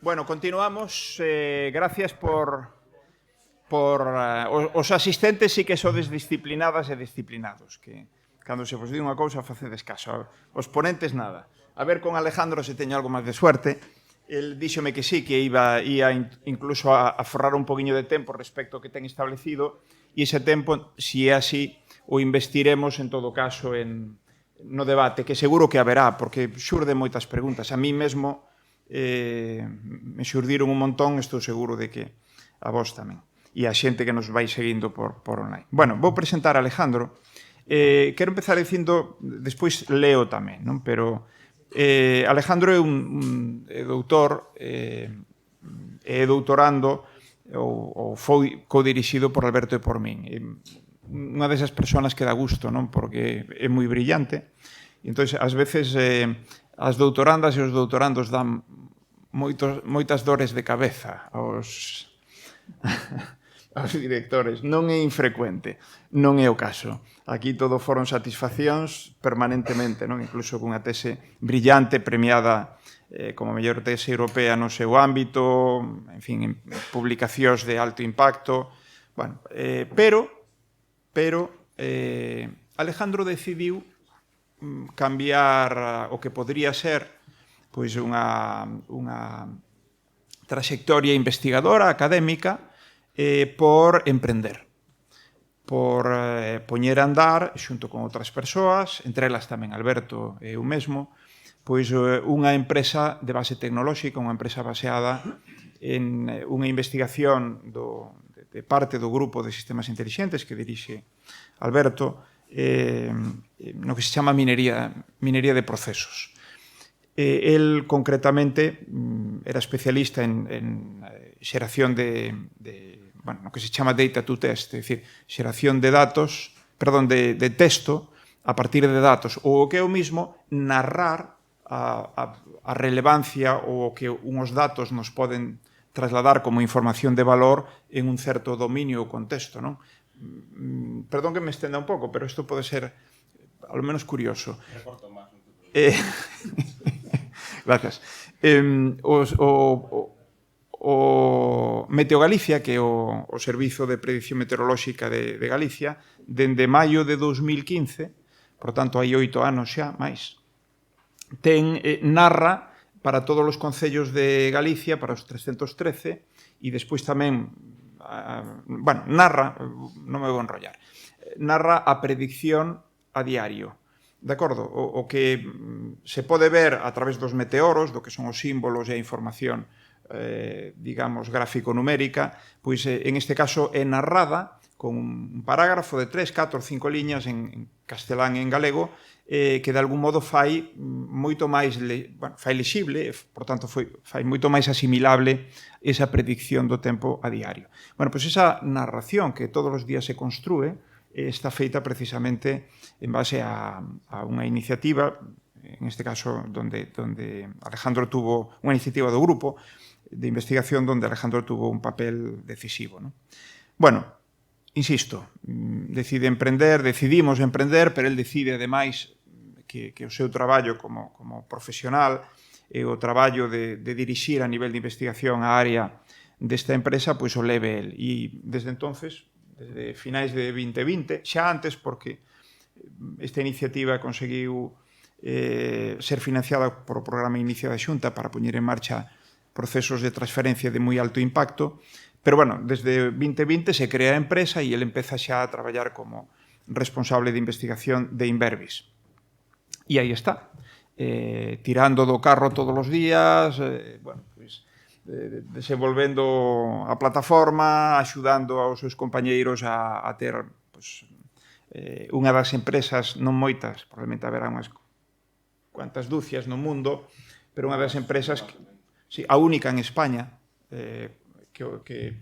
Bueno, continuamos. Gracias por os asistentes sí que sodes disciplinadas e disciplinados, que cando se vos di unha cousa facedes caso. Os ponentes nada. A ver con Alejandro se teño algo máis de suerte. El díxome que sí, que ia incluso a forrar un poquinho de tempo respecto ao que ten establecido, e ese tempo, si é así, o investiremos en todo caso no debate, que seguro que haberá, porque xurden moitas preguntas. A mí mesmo me xurdiron un montón, estou seguro de que a vos tamén. E a xente que nos vai seguindo por online. Bueno, vou presentar a Alejandro. Quero empezar dicindo, despois leo tamén, non? Pero Alejandro é un doutor, é doutorando, ou foi codirixido por Alberto e por min. Unha desas persoas que dá gusto, non? Porque é moi brillante. E entón, ás veces, as doutorandas e os doutorandos dan moitas dores de cabeza aos directores. Non é infrecuente, non é o caso. Aquí todo foron satisfaccións permanentemente, non? Incluso cunha tese brillante, premiada como mellor tese europea no seu ámbito, en fin, en publicacións de alto impacto. Bueno, pero Alejandro decidiu cambiar o que podría ser pois unha traxectoria investigadora, académica, por emprender, por poñer a andar, xunto con outras persoas, entre elas tamén Alberto e eu mesmo, pois unha empresa de base tecnolóxica, unha empresa baseada en unha investigación de parte do grupo de sistemas inteligentes que dirixe Alberto, no que se chama minería de procesos. El, concretamente, era especialista en xeración bueno, no que se chama data to test, é dicir, xeración de datos, perdón, de texto a partir de datos, ou o que é o mismo, narrar a relevancia ou o que uns datos nos poden trasladar como información de valor en un certo dominio ou contexto, non? Perdón que me estenda un pouco, pero isto pode ser, ao menos, curioso. Recorto máis. Gracias. O Meteo Galicia, que é o Servizo de Predicción Meteorolóxica de Galicia, dende maio de 2015, por tanto, hai 8 anos xa, máis, narra para todos os concellos de Galicia, para os 313, e despois tamén, bueno, narra, non me vou enrollar, narra a predicción a diario. De acordo? O que se pode ver a través dos meteoros, do que son os símbolos e a información, digamos, gráfico-numérica, pois en este caso é narrada con un parágrafo de 3, 4, 5 liñas en castelán e en galego, que de algún modo fai moito máis, bueno, fai lexible, por tanto fai moito máis asimilable esa predicción do tempo a diario. Bueno, pois esa narración que todos os días se construe está feita precisamente en base a unha iniciativa, en este caso donde Alejandro tuvo unha iniciativa do grupo de investigación donde Alejandro tuvo un papel decisivo, ¿no? Bueno, insisto, decidimos emprender, pero el decide, ademais, que o seu traballo como profesional e o traballo de dirixir a nivel de investigación a área desta empresa, pois o leve el. E desde entonces, desde finais de 2020, xa antes, porque esta iniciativa conseguiu ser financiada por o programa Inicia da Xunta para poñer en marcha procesos de transferencia de moi alto impacto, pero, bueno, desde 2020 se crea a empresa e ele empeza xa a traballar como responsable de investigación de Inverbis. E aí está, tirando do carro todos os días, bueno, pois, desenvolvendo a plataforma, axudando aos seus compañeiros a ter pois, unha das empresas, non moitas, probablemente haberá unhas cuantas dúcias no mundo, pero unha das empresas, sí, a única en España, que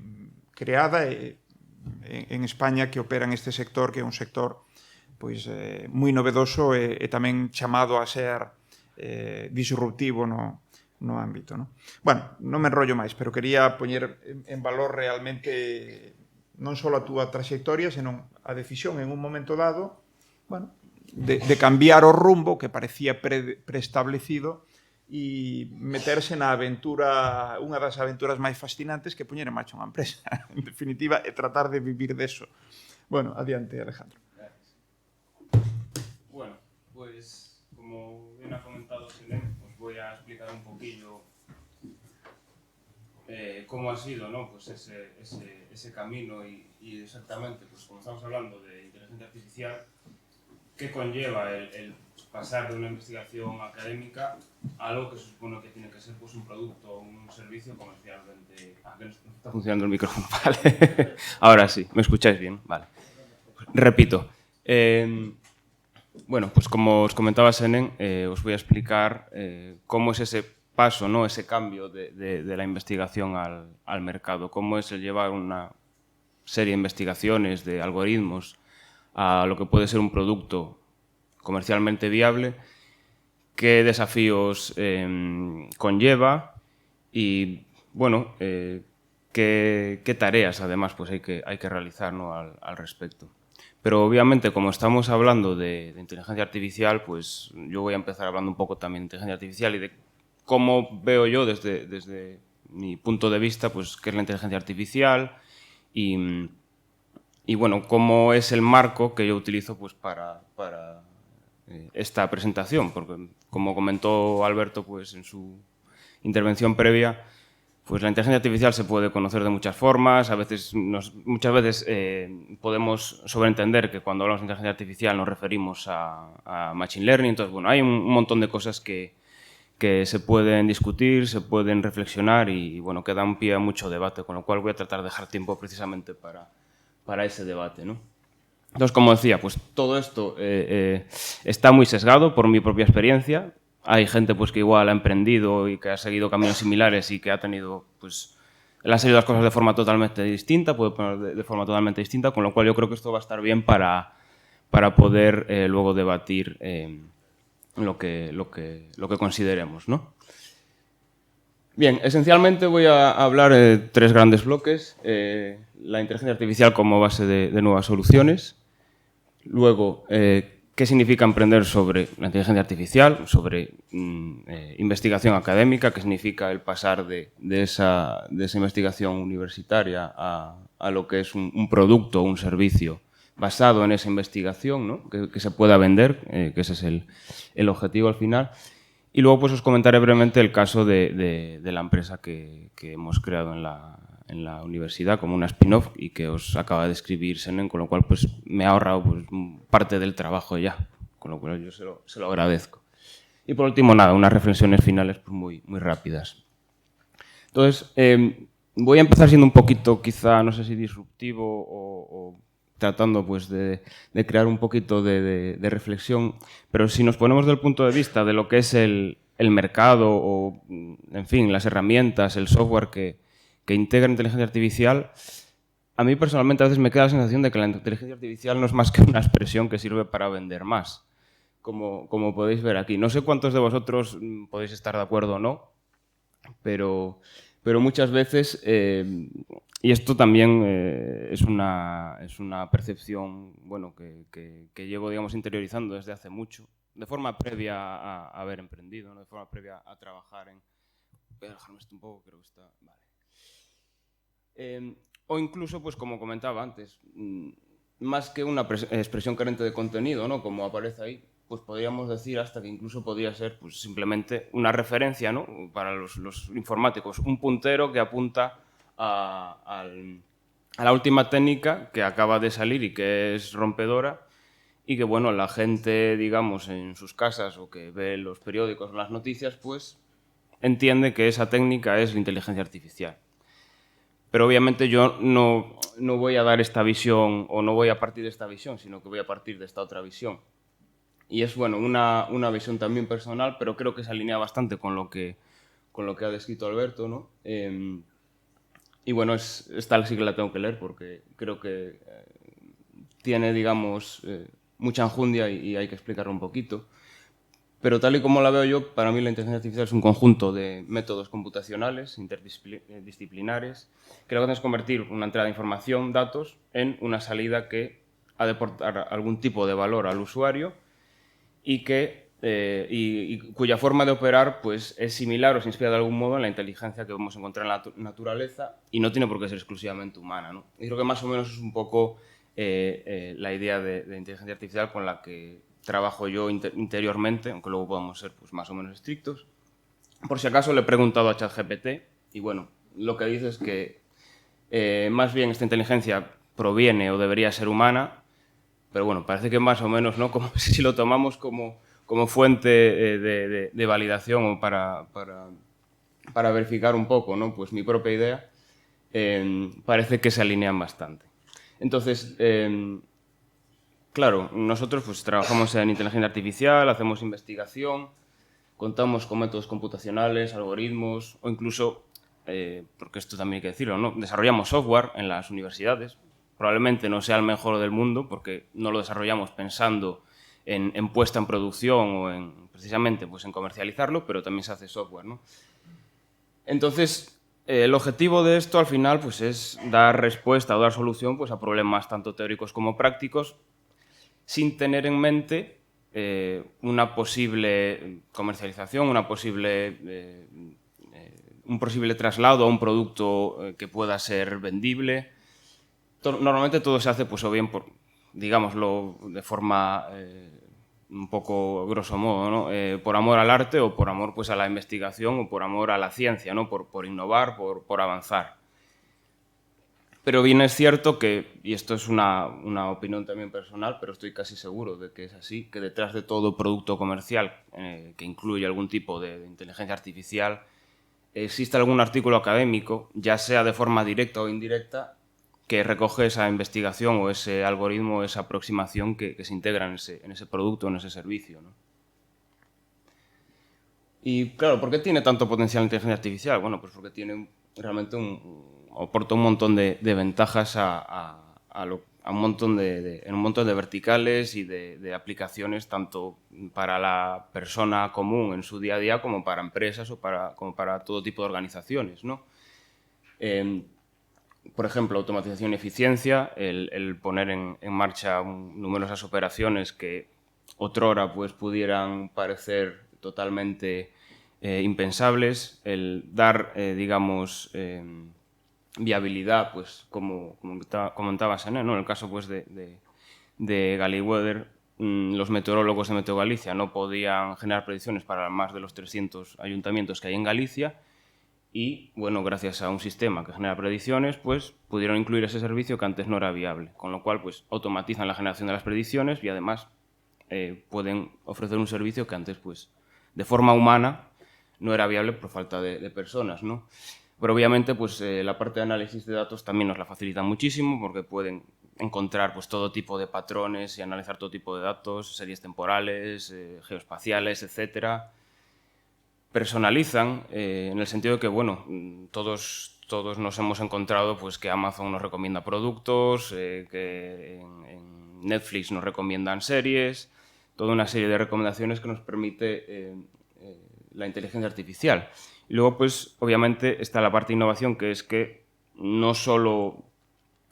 creada en España que opera en este sector, que é un sector pois moi novedoso e tamén chamado a ser disruptivo no ámbito, ¿no? Bueno, non me enrollo máis, pero quería poñer en valor realmente non só a túa trayectoria, senón a decisión en un momento dado, bueno, de cambiar o rumbo que parecía preestablecido e meterse na aventura, unha das aventuras máis fascinantes que poñer en marcha unha empresa, en definitiva, e tratar de vivir deso. Bueno, adiante, Alejandro. Gracias. Bueno, pues como bien ha comentado Selén, os voy a explicar un poquillo cómo ha sido, ¿no? Pues ese camino y exactamente, pues como estamos hablando de inteligencia artificial, qué conlleva el pasar de una investigación académica a algo que se supone que tiene que ser pues, un producto o un servicio comercialmente... que no está funcionando el micrófono, vale. Ahora sí, ¿me escucháis bien? Vale. Repito. Bueno, pues como os comentaba Senen, os voy a explicar cómo es ese paso, ¿no? Ese cambio de la investigación al mercado, cómo es el llevar una serie de investigaciones, de algoritmos, a lo que puede ser un producto comercialmente viable, qué desafíos conlleva y, bueno, qué tareas, además, pues hay que realizar, ¿no? al respecto. Pero, obviamente, como estamos hablando de inteligencia artificial, pues yo voy a empezar hablando un poco también de inteligencia artificial y de cómo veo yo desde mi punto de vista, pues qué es la inteligencia artificial y bueno, cómo es el marco que yo utilizo pues, para esta presentación, porque como comentó Alberto pues, en su intervención previa, pues la inteligencia artificial se puede conocer de muchas formas, muchas veces podemos sobreentender que cuando hablamos de inteligencia artificial nos referimos a Machine Learning, entonces bueno, hay un montón de cosas que se pueden discutir, se pueden reflexionar y bueno, que dan pie a mucho debate, con lo cual voy a tratar de dejar tiempo precisamente para ese debate, ¿no? Entonces, como decía, pues todo esto está muy sesgado por mi propia experiencia. Hay gente pues, que igual ha emprendido y que ha seguido caminos similares y que ha tenido, pues, le han salido las cosas de forma totalmente distinta, puede poner de forma totalmente distinta, con lo cual yo creo que esto va a estar bien para poder luego debatir lo que consideremos, ¿no? Bien, esencialmente voy a hablar de tres grandes bloques. La inteligencia artificial como base de nuevas soluciones. Luego, qué significa emprender sobre la inteligencia artificial, sobre investigación académica, qué significa el pasar de esa investigación universitaria a lo que es un producto o un servicio basado en esa investigación, ¿no? que se pueda vender, que ese es el objetivo al final. Y luego pues, os comentaré brevemente el caso de la empresa que hemos creado en la universidad como una spin-off y que os acaba de escribir Senen, con lo cual pues, me ha ahorrado pues, parte del trabajo ya, con lo cual yo se lo agradezco. Y por último, nada, unas reflexiones finales pues, muy rápidas. Entonces, voy a empezar siendo un poquito, quizá, no sé si disruptivo o tratando pues, de crear un poquito de reflexión, pero si nos ponemos del punto de vista de lo que es el mercado o, en fin, las herramientas, el software que integra inteligencia artificial, a mí personalmente a veces me queda la sensación de que la inteligencia artificial no es más que una expresión que sirve para vender más, como podéis ver aquí. No sé cuántos de vosotros podéis estar de acuerdo o no, pero muchas veces, y esto también es una percepción bueno, que llevo digamos, interiorizando desde hace mucho, de forma previa a haber emprendido, ¿no? De forma previa a trabajar en... Voy a dejarme esto un poco, creo que está... Vale. O incluso, pues como comentaba antes, más que una expresión carente de contenido, ¿no? Como aparece ahí, pues podríamos decir hasta que incluso podría ser pues, simplemente una referencia, ¿no? Para los informáticos, un puntero que apunta a la última técnica que acaba de salir y que es rompedora y que, bueno, la gente, digamos, en sus casas o que ve los periódicos o las noticias, pues entiende que esa técnica es la inteligencia artificial. Pero obviamente yo no voy a dar esta visión o no voy a partir de esta visión, sino que voy a partir de esta otra visión. Y es bueno, una visión también personal, pero creo que se alinea bastante con lo que ha descrito Alberto, ¿no? Y bueno, esta sí que la tengo que leer porque creo que tiene, digamos, mucha enjundia y hay que explicarlo un poquito. Pero tal y como la veo yo, para mí la inteligencia artificial es un conjunto de métodos computacionales, interdisciplinares, que lo que hacen es convertir una entrada de información, datos, en una salida que ha de aportar algún tipo de valor al usuario y que y cuya forma de operar pues, es similar o se inspira de algún modo en la inteligencia que podemos encontrar en la naturaleza y no tiene por qué ser exclusivamente humana, ¿no? Y creo que más o menos es un poco la idea de inteligencia artificial con la que trabajo yo interiormente, aunque luego podamos ser pues, más o menos estrictos. Por si acaso le he preguntado a ChatGPT y bueno, lo que dice es que más bien esta inteligencia proviene o debería ser humana, pero bueno, parece que más o menos, ¿no? Como si lo tomamos como fuente de validación o para verificar un poco, ¿no? Pues mi propia idea, parece que se alinean bastante. Entonces, claro, nosotros pues, trabajamos en inteligencia artificial, hacemos investigación, contamos con métodos computacionales, algoritmos o incluso, porque esto también hay que decirlo, ¿no? Desarrollamos software en las universidades. Probablemente no sea el mejor del mundo porque no lo desarrollamos pensando en puesta en producción o en precisamente pues, en comercializarlo, pero también se hace software, ¿no? Entonces, el objetivo de esto al final pues, es dar respuesta o dar solución pues, a problemas tanto teóricos como prácticos sin tener en mente una posible comercialización, un posible traslado a un producto que pueda ser vendible. Normalmente todo se hace pues, o bien, digámoslo de forma un poco grosso modo, ¿no? Por amor al arte o por amor pues, a la investigación o por amor a la ciencia, ¿no? por innovar, por avanzar. Pero bien es cierto que, y esto es una opinión también personal, pero estoy casi seguro de que es así, que detrás de todo producto comercial que incluye algún tipo de inteligencia artificial, existe algún artículo académico, ya sea de forma directa o indirecta, que recoge esa investigación o ese algoritmo, esa aproximación que se integra en ese producto, en ese servicio, ¿no? Y claro, ¿por qué tiene tanto potencial la inteligencia artificial? Bueno, pues porque tiene realmente aporta un montón de ventajas en un montón de verticales y de aplicaciones, tanto para la persona común en su día a día como para empresas o como para todo tipo de organizaciones, ¿no? Por ejemplo, automatización y eficiencia, el poner en marcha numerosas operaciones que otrora pues, pudieran parecer totalmente impensables, el dar, digamos, viabilidad, pues, como comentaba Sané, ¿no? En el caso pues, de Gallweather, los meteorólogos de Meteo Galicia no podían generar predicciones para más de los 300 ayuntamientos que hay en Galicia y, bueno, gracias a un sistema que genera predicciones, pues pudieron incluir ese servicio que antes no era viable, con lo cual pues automatizan la generación de las predicciones y además pueden ofrecer un servicio que antes pues de forma humana no era viable por falta de personas, ¿no? Pero obviamente pues la parte de análisis de datos también nos la facilita muchísimo porque pueden encontrar pues todo tipo de patrones y analizar todo tipo de datos, series temporales, geoespaciales, etcétera. Personalizan en el sentido de que, bueno, todos nos hemos encontrado pues, que Amazon nos recomienda productos, que en Netflix nos recomiendan series, toda una serie de recomendaciones que nos permite la inteligencia artificial. Y luego, pues, obviamente, está la parte de innovación, que es que no solo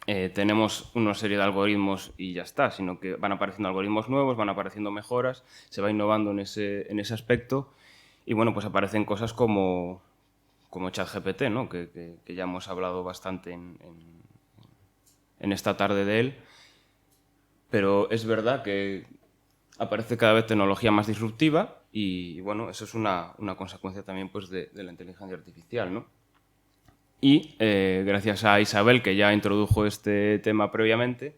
tenemos una serie de algoritmos y ya está, sino que van apareciendo algoritmos nuevos, van apareciendo mejoras, se va innovando en ese aspecto. Y bueno, pues aparecen cosas como ChatGPT, ¿no? que ya hemos hablado bastante en esta tarde de él. Pero es verdad que aparece cada vez tecnología más disruptiva y bueno, eso es una consecuencia también pues, de la inteligencia artificial, ¿no? Y gracias a Isabel, que ya introdujo este tema previamente,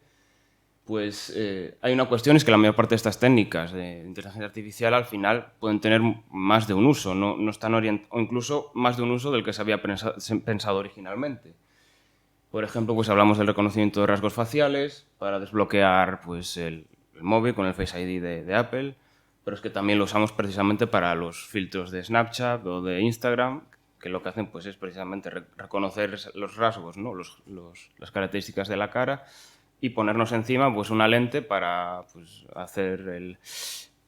pues hay una cuestión, es que la mayor parte de estas técnicas de inteligencia artificial al final pueden tener más de un uso, no están o incluso más de un uso del que se había pensado originalmente. Por ejemplo, pues hablamos del reconocimiento de rasgos faciales para desbloquear pues, el móvil con el Face ID de Apple, pero es que también lo usamos precisamente para los filtros de Snapchat o de Instagram, que lo que hacen pues, es precisamente reconocer los rasgos, ¿no? las características de la cara y ponernos encima pues, una lente para pues,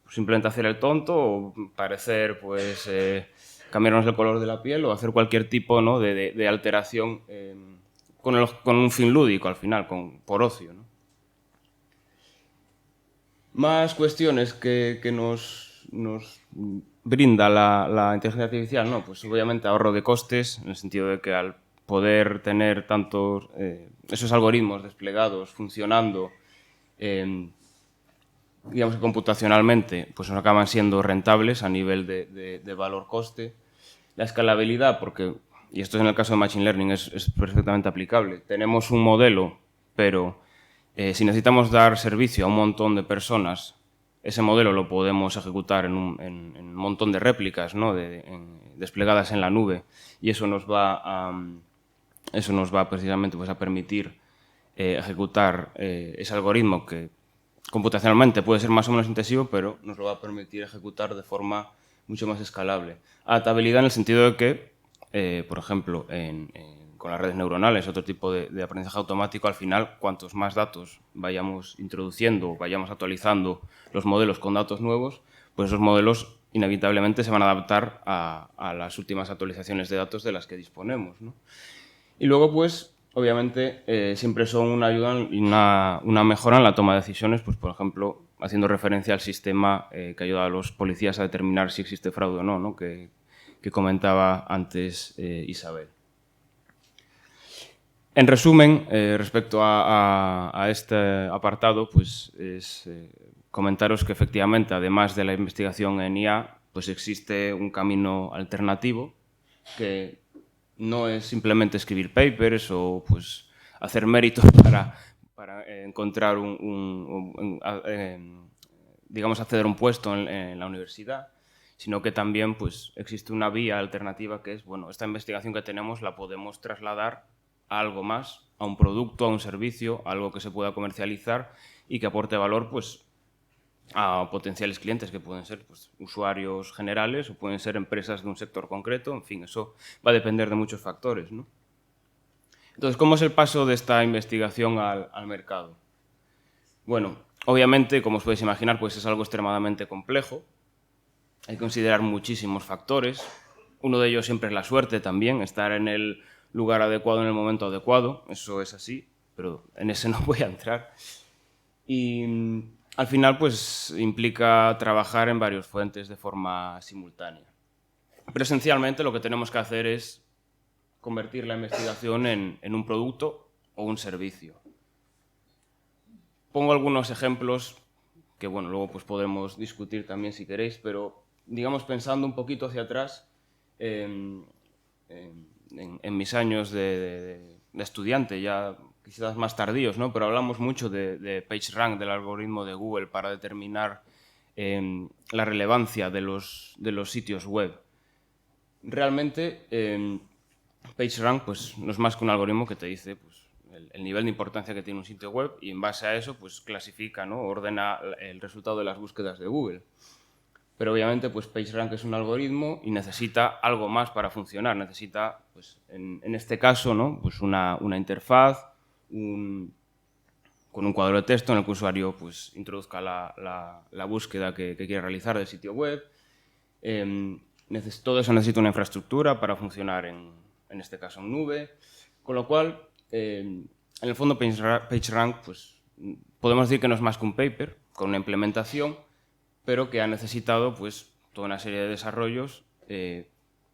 simplemente hacer el tonto o parecer, pues, cambiarnos el color de la piel o hacer cualquier tipo, ¿no? de alteración con un fin lúdico al final, por ocio, ¿no? Más cuestiones que nos brinda la inteligencia artificial? No, pues obviamente ahorro de costes, en el sentido de que al poder tener tantos esos algoritmos desplegados, funcionando, digamos que computacionalmente, pues nos acaban siendo rentables a nivel de valor-coste. La escalabilidad, porque, y esto en el caso de Machine Learning es perfectamente aplicable, tenemos un modelo, pero si necesitamos dar servicio a un montón de personas, ese modelo lo podemos ejecutar en un montón de réplicas, ¿no? Desplegadas en la nube, y eso nos va precisamente pues, a permitir ejecutar ese algoritmo que computacionalmente puede ser más o menos intensivo, pero nos lo va a permitir ejecutar de forma mucho más escalable. Adaptabilidad en el sentido de que, por ejemplo, con las redes neuronales, otro tipo de aprendizaje automático, al final, cuantos más datos vayamos introduciendo, vayamos actualizando los modelos con datos nuevos, pues esos modelos inevitablemente se van a adaptar a las últimas actualizaciones de datos de las que disponemos, ¿no? Y luego, pues, obviamente, siempre son una ayuda y una mejora en la toma de decisiones, pues, por ejemplo, haciendo referencia al sistema que ayuda a los policías a determinar si existe fraude o no, ¿no? Que comentaba antes Isabel. En resumen, respecto a este apartado, pues es comentaros que efectivamente, además de la investigación en IA, pues existe un camino alternativo que no es simplemente escribir papers o pues hacer méritos para encontrar digamos, acceder a un puesto en la universidad, sino que también pues existe una vía alternativa que es, bueno, esta investigación que tenemos la podemos trasladar a algo más, a un producto, a un servicio, a algo que se pueda comercializar y que aporte valor pues a potenciales clientes que pueden ser pues, usuarios generales o pueden ser empresas de un sector concreto. En fin, eso va a depender de muchos factores, ¿no? Entonces, ¿cómo es el paso de esta investigación al mercado? Bueno, obviamente, como os podéis imaginar, pues es algo extremadamente complejo. Hay que considerar muchísimos factores. Uno de ellos siempre es la suerte también, estar en el lugar adecuado en el momento adecuado. Eso es así, pero en ese no voy a entrar. Y al final, pues, implica trabajar en varios frentes de forma simultánea. Pero esencialmente lo que tenemos que hacer es convertir la investigación en un producto o un servicio. Pongo algunos ejemplos que, bueno, luego pues podemos discutir también si queréis, pero, digamos, pensando un poquito hacia atrás, en mis años de estudiante, ya quizás más tardíos, ¿no? Pero hablamos mucho de PageRank, del algoritmo de Google, para determinar la relevancia de los sitios web. Realmente, PageRank pues, no es más que un algoritmo que te dice pues, el nivel de importancia que tiene un sitio web y en base a eso pues, clasifica, ¿no? Ordena el resultado de las búsquedas de Google. Pero obviamente pues, PageRank es un algoritmo y necesita algo más para funcionar. Necesita, pues, en este caso, ¿no? Pues una interfaz con un cuadro de texto en el que el usuario pues, introduzca la búsqueda que quiere realizar del sitio web. Todo eso necesita una infraestructura para funcionar en este caso en nube, con lo cual, en el fondo PageRank pues, podemos decir que no es más que un paper con una implementación, pero que ha necesitado pues, toda una serie de desarrollos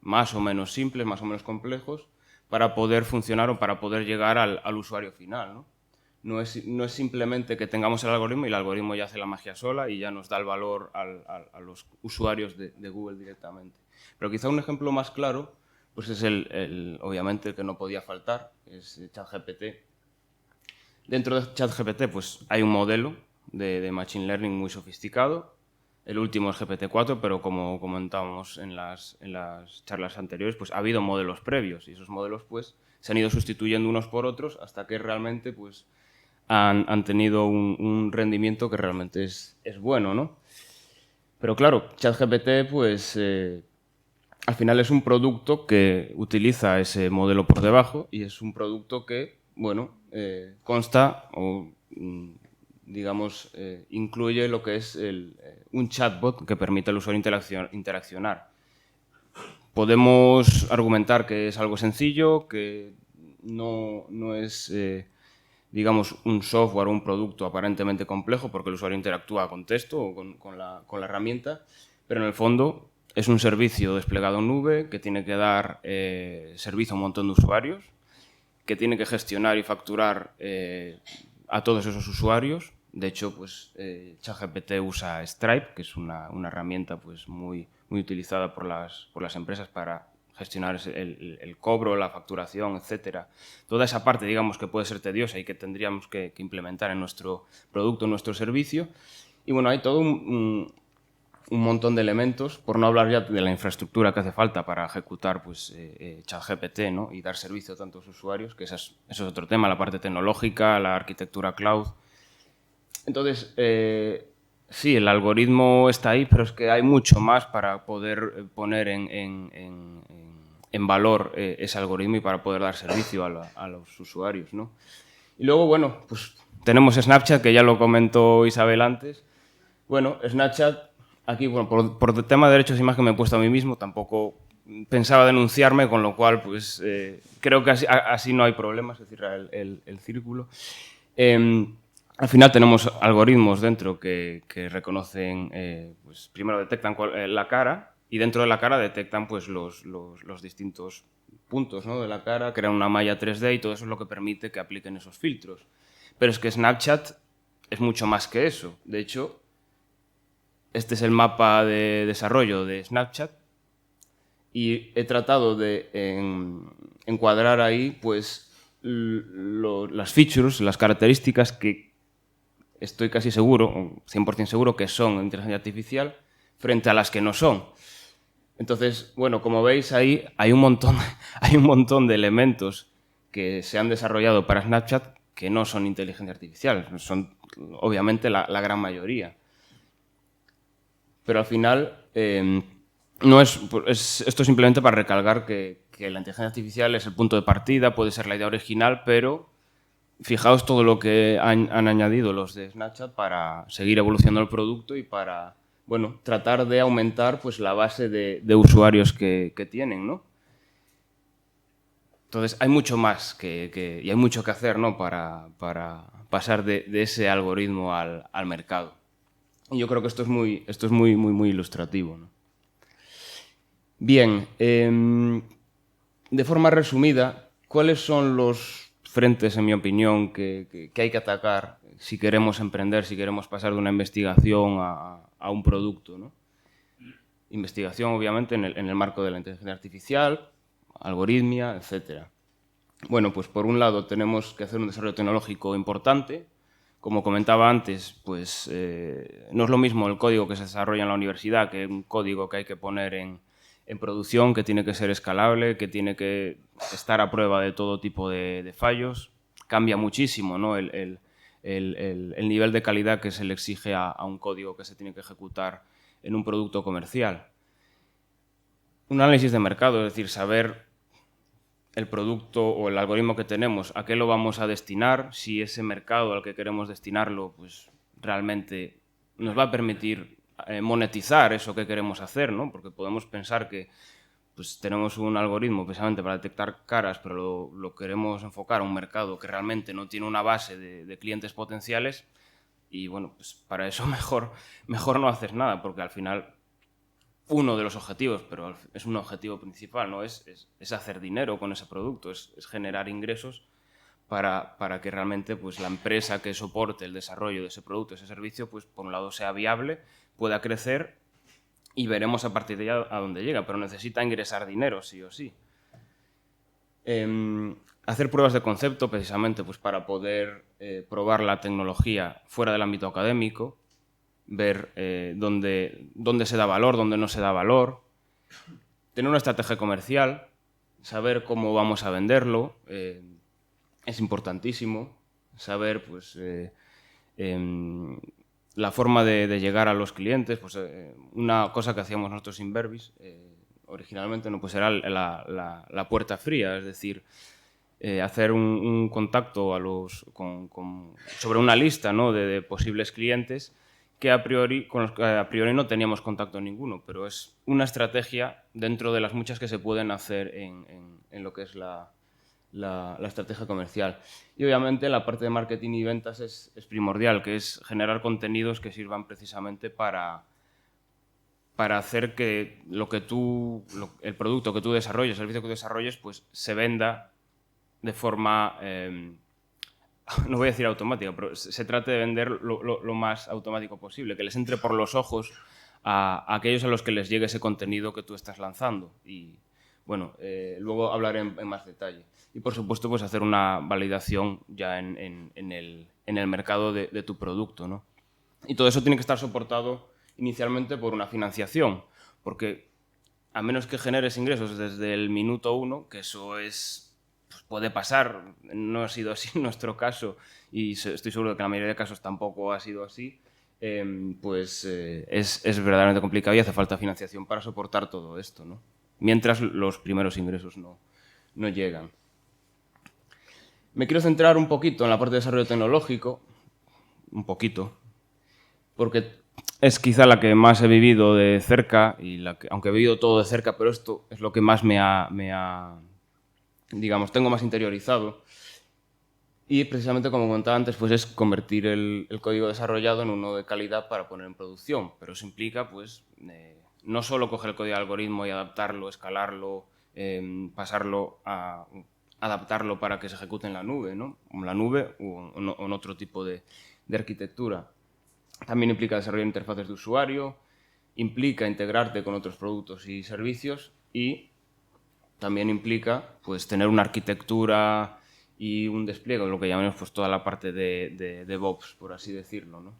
más o menos simples, más o menos complejos, para poder funcionar o para poder llegar al usuario final, ¿no? No es simplemente que tengamos el algoritmo y el algoritmo ya hace la magia sola y ya nos da el valor a los usuarios de Google directamente. Pero quizá un ejemplo más claro pues es obviamente el que no podía faltar, es ChatGPT. Dentro de ChatGPT pues, hay un modelo de Machine Learning muy sofisticado. El último es GPT-4, pero como comentábamos en las charlas anteriores, pues ha habido modelos previos y esos modelos pues, se han ido sustituyendo unos por otros hasta que realmente pues, han tenido un rendimiento que realmente es bueno, ¿no? Pero claro, ChatGPT pues, al final es un producto que utiliza ese modelo por debajo y es un producto que, bueno, consta o, digamos, incluye lo que es un chatbot que permite al usuario interaccionar. Podemos argumentar que es algo sencillo, que no es, digamos, un software o un producto aparentemente complejo porque el usuario interactúa con texto o con la herramienta, pero en el fondo es un servicio desplegado en nube que tiene que dar servicio a un montón de usuarios, que tiene que gestionar y facturar a todos esos usuarios. De hecho, pues, ChatGPT usa Stripe, que es una herramienta pues, muy utilizada por las empresas para gestionar el cobro, la facturación, etcétera. Toda esa parte, digamos, que puede ser tediosa y que tendríamos que implementar en nuestro producto, en nuestro servicio. Y bueno, hay todo un montón de elementos, por no hablar ya de la infraestructura que hace falta para ejecutar pues, ChatGPT, ¿no? Y dar servicio a tantos usuarios, que eso es otro tema, la parte tecnológica, la arquitectura cloud. Entonces, sí, el algoritmo está ahí, pero es que hay mucho más para poder poner en valor ese algoritmo y para poder dar servicio a los usuarios, ¿no? Y luego, bueno, pues tenemos Snapchat, que ya lo comentó Isabel antes. Bueno, Snapchat, aquí, bueno, por el tema de derechos de imagen me he puesto a mí mismo, tampoco pensaba denunciarme, con lo cual, pues, creo que así no hay problemas, es decir, el círculo. Al final tenemos algoritmos dentro que reconocen, pues primero detectan la cara y dentro de la cara detectan pues, los distintos puntos, ¿no? de la cara, crean una malla 3D y todo eso es lo que permite que apliquen esos filtros. Pero es que Snapchat es mucho más que eso. De hecho, este es el mapa de desarrollo de Snapchat y he tratado de encuadrar ahí pues, las features, las características que estoy casi seguro, 100% seguro, que son inteligencia artificial frente a las que no son. Entonces, bueno, como veis ahí hay un montón de elementos que se han desarrollado para Snapchat que no son inteligencia artificial, son obviamente la gran mayoría. Pero al final, no esto simplemente para recalcar que la inteligencia artificial es el punto de partida, puede ser la idea original, pero fijaos todo lo que han añadido los de Snapchat para seguir evolucionando el producto y para, bueno, tratar de aumentar pues, la base de usuarios que tienen, ¿no? Entonces, hay mucho más y hay mucho que hacer, ¿no? para pasar de ese algoritmo al mercado. Y yo creo que esto es muy ilustrativo, ¿no? Bien, de forma resumida, ¿cuáles son los frentes, en mi opinión, que hay que atacar si queremos emprender, si queremos pasar de una investigación a un producto, ¿no? Investigación, obviamente, en el marco de la inteligencia artificial, algoritmia, etc. Bueno, pues por un lado tenemos que hacer un desarrollo tecnológico importante. Como comentaba antes, pues no es lo mismo el código que se desarrolla en la universidad que un código que hay que poner en producción, que tiene que ser escalable, que tiene que estar a prueba de todo tipo de fallos. Cambia muchísimo, ¿no? el nivel de calidad que se le exige a un código que se tiene que ejecutar en un producto comercial. Un análisis de mercado, es decir, saber el producto o el algoritmo que tenemos, a qué lo vamos a destinar, si ese mercado al que queremos destinarlo pues, realmente nos va a permitir monetizar eso que queremos hacer, ¿no? Porque podemos pensar que pues, tenemos un algoritmo precisamente para detectar caras, pero lo queremos enfocar a un mercado que realmente no tiene una base de clientes potenciales y bueno, pues para eso mejor no hacer nada, porque al final uno de los objetivos, pero es un objetivo principal, ¿no? Es hacer dinero con ese producto, es generar ingresos para que realmente pues, la empresa que soporte el desarrollo de ese producto, ese servicio, pues por un lado sea viable, pueda crecer y veremos a partir de allá a dónde llega, pero necesita ingresar dinero sí o sí. Hacer pruebas de concepto precisamente pues, para poder probar la tecnología fuera del ámbito académico, ver dónde se da valor, dónde no se da valor, tener una estrategia comercial, saber cómo vamos a venderlo, es importantísimo, saber pues, la forma de llegar a los clientes, pues, una cosa que hacíamos nosotros en Verbis originalmente no, pues era la puerta fría, es decir, hacer un contacto sobre una lista, ¿no? de posibles clientes con los que a priori no teníamos contacto ninguno, pero es una estrategia dentro de las muchas que se pueden hacer en lo que es la estrategia comercial. Y obviamente la parte de marketing y ventas es primordial, que es generar contenidos que sirvan precisamente para para hacer que el producto que tú desarrolles, el servicio que tú desarrolles, pues se venda de forma, no voy a decir automática, pero se trate de vender lo más automático posible, que les entre por los ojos a aquellos a los que les llegue ese contenido que tú estás lanzando. Y bueno, luego hablaré en más detalle. Y por supuesto, pues hacer una validación ya en el mercado de tu producto, ¿no? Y todo eso tiene que estar soportado inicialmente por una financiación, porque a menos que generes ingresos desde el minuto 1, que eso pues puede pasar, no ha sido así en nuestro caso y estoy seguro de que en la mayoría de casos tampoco ha sido así, es verdaderamente complicado y hace falta financiación para soportar todo esto, ¿no? Mientras los primeros ingresos no llegan. Me quiero centrar un poquito en la parte de desarrollo tecnológico, un poquito, porque es quizá la que más he vivido de cerca, y aunque he vivido todo de cerca, pero esto es lo que más me ha digamos, tengo más interiorizado. Y precisamente, como comentaba antes, pues es convertir el código desarrollado en uno de calidad para poner en producción. Pero eso implica, pues, no solo coger el código de algoritmo y adaptarlo, escalarlo, adaptarlo para que se ejecute en la nube, ¿no? En la nube o en otro tipo de arquitectura. También implica desarrollar interfaces de usuario, implica integrarte con otros productos y servicios y también implica pues, tener una arquitectura y un despliegue, lo que llamamos pues, toda la parte de DevOps, por así decirlo, ¿no?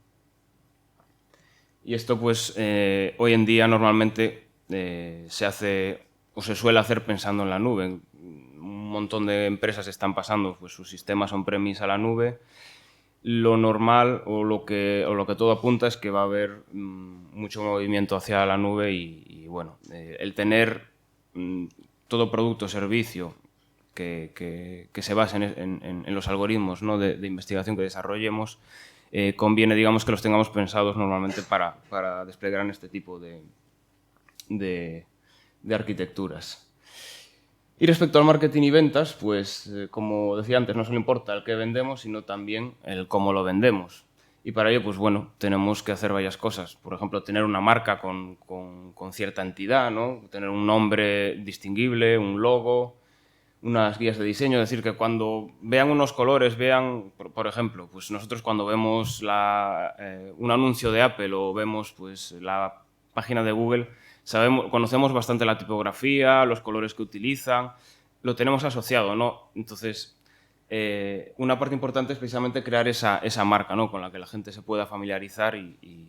Y esto pues hoy en día normalmente se hace o se suele hacer pensando en la nube. Un montón de empresas están pasando pues, sus sistemas on-premise a la nube. Lo normal o lo que todo apunta es que va a haber mucho movimiento hacia la nube y bueno, el tener todo producto o servicio que se base en los algoritmos, ¿no? de investigación que desarrollemos, conviene, digamos, que los tengamos pensados normalmente para desplegar en este tipo de arquitecturas. Y respecto al marketing y ventas, pues como decía antes, no solo importa el qué vendemos, sino también el cómo lo vendemos. Y para ello, pues bueno, tenemos que hacer varias cosas. Por ejemplo, tener una marca con cierta entidad, ¿no? Tener un nombre distinguible, un logo, unas guías de diseño. Es decir, que cuando vean unos colores, vean, por ejemplo, pues nosotros cuando vemos un anuncio de Apple o vemos pues la página de Google, conocemos bastante la tipografía, los colores que utilizan, lo tenemos asociado, ¿no? Entonces, una parte importante es precisamente crear esa marca, ¿no? Con la que la gente se pueda familiarizar y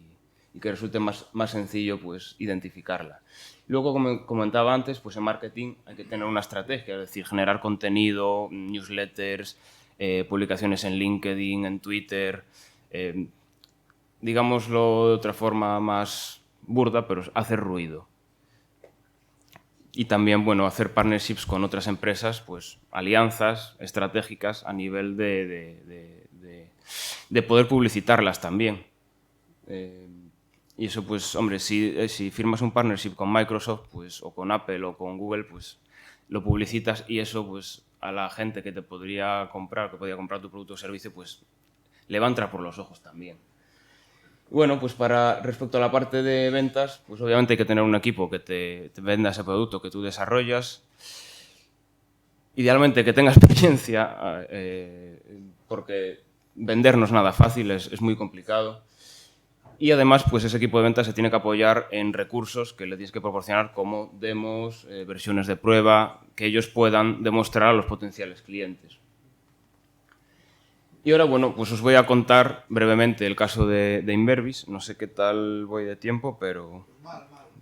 que resulte más sencillo pues, identificarla. Luego, como comentaba antes, pues en marketing hay que tener una estrategia, es decir, generar contenido, newsletters, publicaciones en LinkedIn, en Twitter, digámoslo de otra forma más burda, pero hacer ruido. Y también, bueno, hacer partnerships con otras empresas, pues alianzas estratégicas a nivel de poder publicitarlas también. Y eso, pues, hombre, si firmas un partnership con Microsoft, pues, o con Apple o con Google, pues lo publicitas y eso, pues, a la gente que podría comprar tu producto o servicio, pues, le va a entrar por los ojos también. Bueno, pues respecto a la parte de ventas, pues obviamente hay que tener un equipo que te venda ese producto que tú desarrollas. Idealmente que tenga experiencia, porque vender no es nada fácil, es muy complicado. Y además, pues ese equipo de ventas se tiene que apoyar en recursos que le tienes que proporcionar como demos, versiones de prueba, que ellos puedan demostrar a los potenciales clientes. Y ahora, bueno, pues os voy a contar brevemente el caso de Inverbis. No sé qué tal voy de tiempo, pero...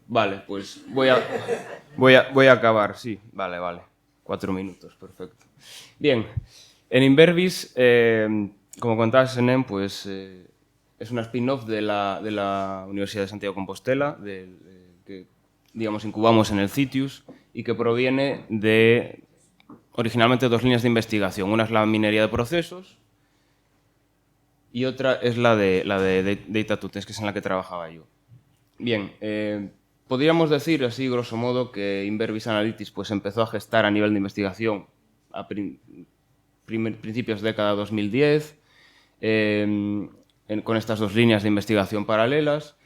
Vale, pues voy a acabar, sí. Vale. 4 minutos, perfecto. Bien, en Inverbis, como contaba Senem, pues es una spin-off de la Universidad de Santiago de Compostela, que, digamos, incubamos en el CITIUS y que proviene de, originalmente, 2 líneas de investigación. Una es la minería de procesos, y otra es la de Data Tutens, que es en la que trabajaba yo. Bien, podríamos decir, así grosso modo, que Inverbis Analytics pues, empezó a gestar a nivel de investigación a principios de década 2010, con estas 2 líneas de investigación paralelas.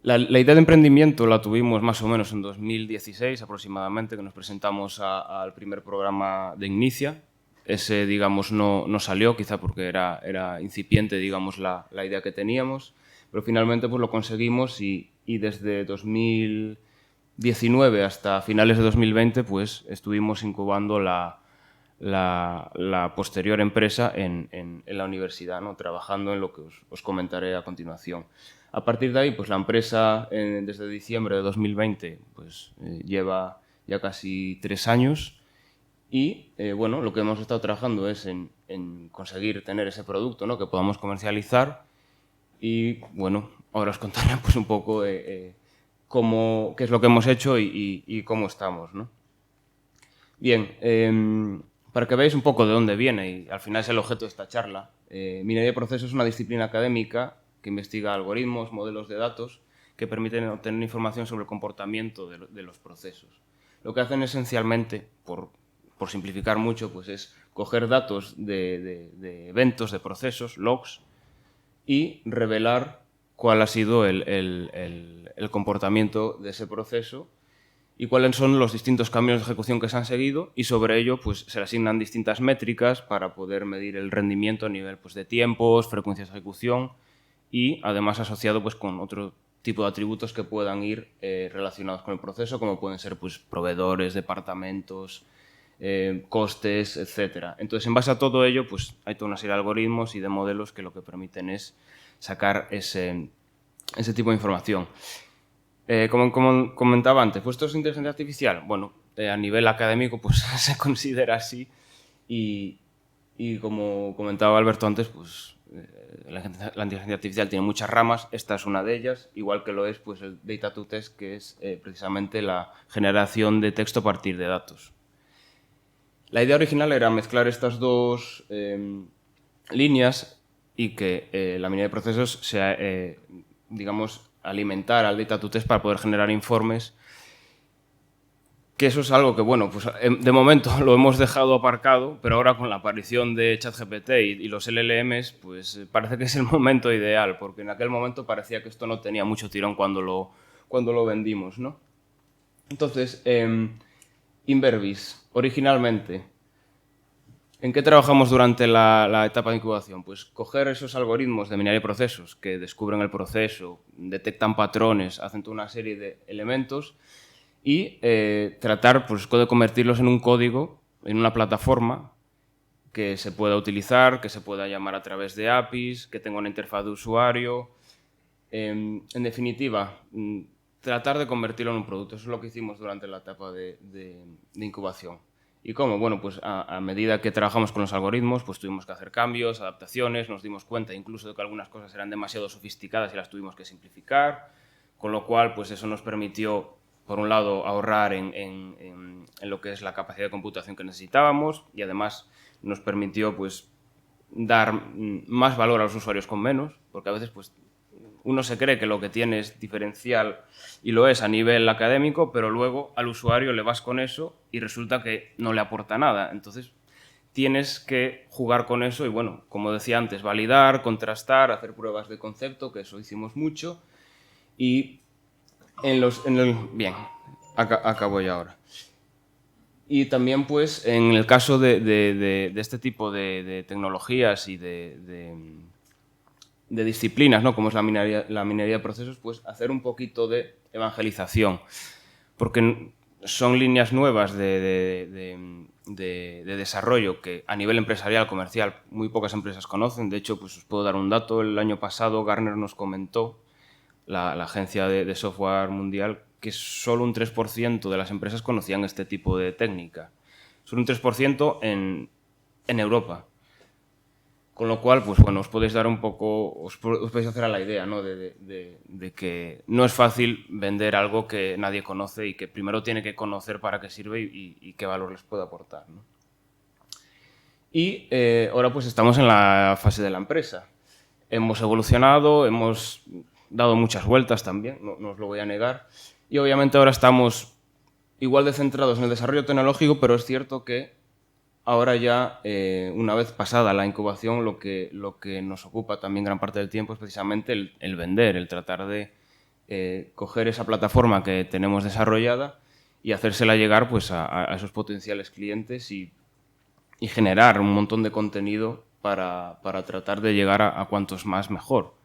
La idea de emprendimiento la tuvimos más o menos en 2016 aproximadamente, que nos presentamos al primer programa de Ignicia. Ese, digamos, no salió, quizá porque era incipiente, digamos, la idea que teníamos, pero finalmente pues lo conseguimos y desde 2019 hasta finales de 2020 pues estuvimos incubando la posterior empresa en la universidad, ¿no? Trabajando en lo que os comentaré a continuación. A partir de ahí, pues la empresa desde diciembre de 2020 pues, lleva ya casi 3 años y bueno, lo que hemos estado trabajando es en conseguir tener ese producto, ¿no? Que podamos comercializar y bueno, ahora os contaré pues, un poco qué es lo que hemos hecho y cómo estamos, ¿no? Bien, para que veáis un poco de dónde viene, y al final es el objeto de esta charla, minería de procesos es una disciplina académica que investiga algoritmos, modelos de datos que permiten obtener información sobre el comportamiento de los procesos. Lo que hacen esencialmente, por simplificar mucho, pues es coger datos de eventos, de procesos, logs, y revelar cuál ha sido el comportamiento de ese proceso y cuáles son los distintos caminos de ejecución que se han seguido, y sobre ello pues, se le asignan distintas métricas para poder medir el rendimiento a nivel pues, de tiempos, frecuencias de ejecución y además asociado pues, con otro tipo de atributos que puedan ir relacionados con el proceso, como pueden ser pues, proveedores, departamentos, costes, etc. Entonces, en base a todo ello, pues, hay toda una serie de algoritmos y de modelos que lo que permiten es sacar ese tipo de información. Como comentaba antes, pues esto es inteligencia artificial. Bueno, a nivel académico pues se considera así y como comentaba Alberto antes, pues la inteligencia artificial tiene muchas ramas, esta es una de ellas, igual que lo es pues el data to text, que es precisamente la generación de texto a partir de datos. La idea original era mezclar estas dos líneas y que la minería de procesos sea, digamos, alimentar al data to text para poder generar informes, que eso es algo que, bueno, pues de momento lo hemos dejado aparcado, pero ahora con la aparición de ChatGPT y los LLMs, pues parece que es el momento ideal, porque en aquel momento parecía que esto no tenía mucho tirón cuando lo vendimos, ¿no? Entonces, Inverbis, originalmente, ¿en qué trabajamos durante la etapa de incubación? Pues coger esos algoritmos de minería de procesos que descubren el proceso, detectan patrones, hacen toda una serie de elementos y tratar pues, de convertirlos en un código, en una plataforma que se pueda utilizar, que se pueda llamar a través de APIs, que tenga una interfaz de usuario. En definitiva, tratar de convertirlo en un producto. Eso es lo que hicimos durante la etapa de incubación. ¿Y cómo? Bueno, pues a medida que trabajamos con los algoritmos, pues tuvimos que hacer cambios, adaptaciones, nos dimos cuenta incluso de que algunas cosas eran demasiado sofisticadas y las tuvimos que simplificar, con lo cual pues eso nos permitió, por un lado, ahorrar en lo que es la capacidad de computación que necesitábamos y además nos permitió pues dar más valor a los usuarios con menos, porque a veces pues uno se cree que lo que tiene es diferencial y lo es a nivel académico, pero luego al usuario le vas con eso y resulta que no le aporta nada. Entonces, tienes que jugar con eso y, bueno, como decía antes, validar, contrastar, hacer pruebas de concepto, que eso hicimos mucho. Y bien, acabo ya ahora. Y también, pues, en el caso de este tipo de tecnologías y de disciplinas, ¿no? Como es la minería de procesos, pues hacer un poquito de evangelización, porque son líneas nuevas de desarrollo que a nivel empresarial, comercial, muy pocas empresas conocen. De hecho, pues os puedo dar un dato. El año pasado Gartner nos comentó, la agencia de software mundial, que solo un 3% de las empresas conocían este tipo de técnica. Solo un 3% en Europa. Con lo cual, pues bueno, os podéis dar un poco, os podéis hacer a la idea, ¿no? de que no es fácil vender algo que nadie conoce y que primero tiene que conocer para qué sirve y qué valor les puede aportar, ¿no? Y ahora pues estamos en la fase de la empresa. Hemos evolucionado, hemos dado muchas vueltas también, no os lo voy a negar, y obviamente ahora estamos igual de centrados en el desarrollo tecnológico, pero es cierto que ahora ya, una vez pasada la incubación, lo que nos ocupa también gran parte del tiempo es precisamente el vender, el tratar de coger esa plataforma que tenemos desarrollada y hacérsela llegar pues, a esos potenciales clientes y generar un montón de contenido para tratar de llegar a cuantos más mejor.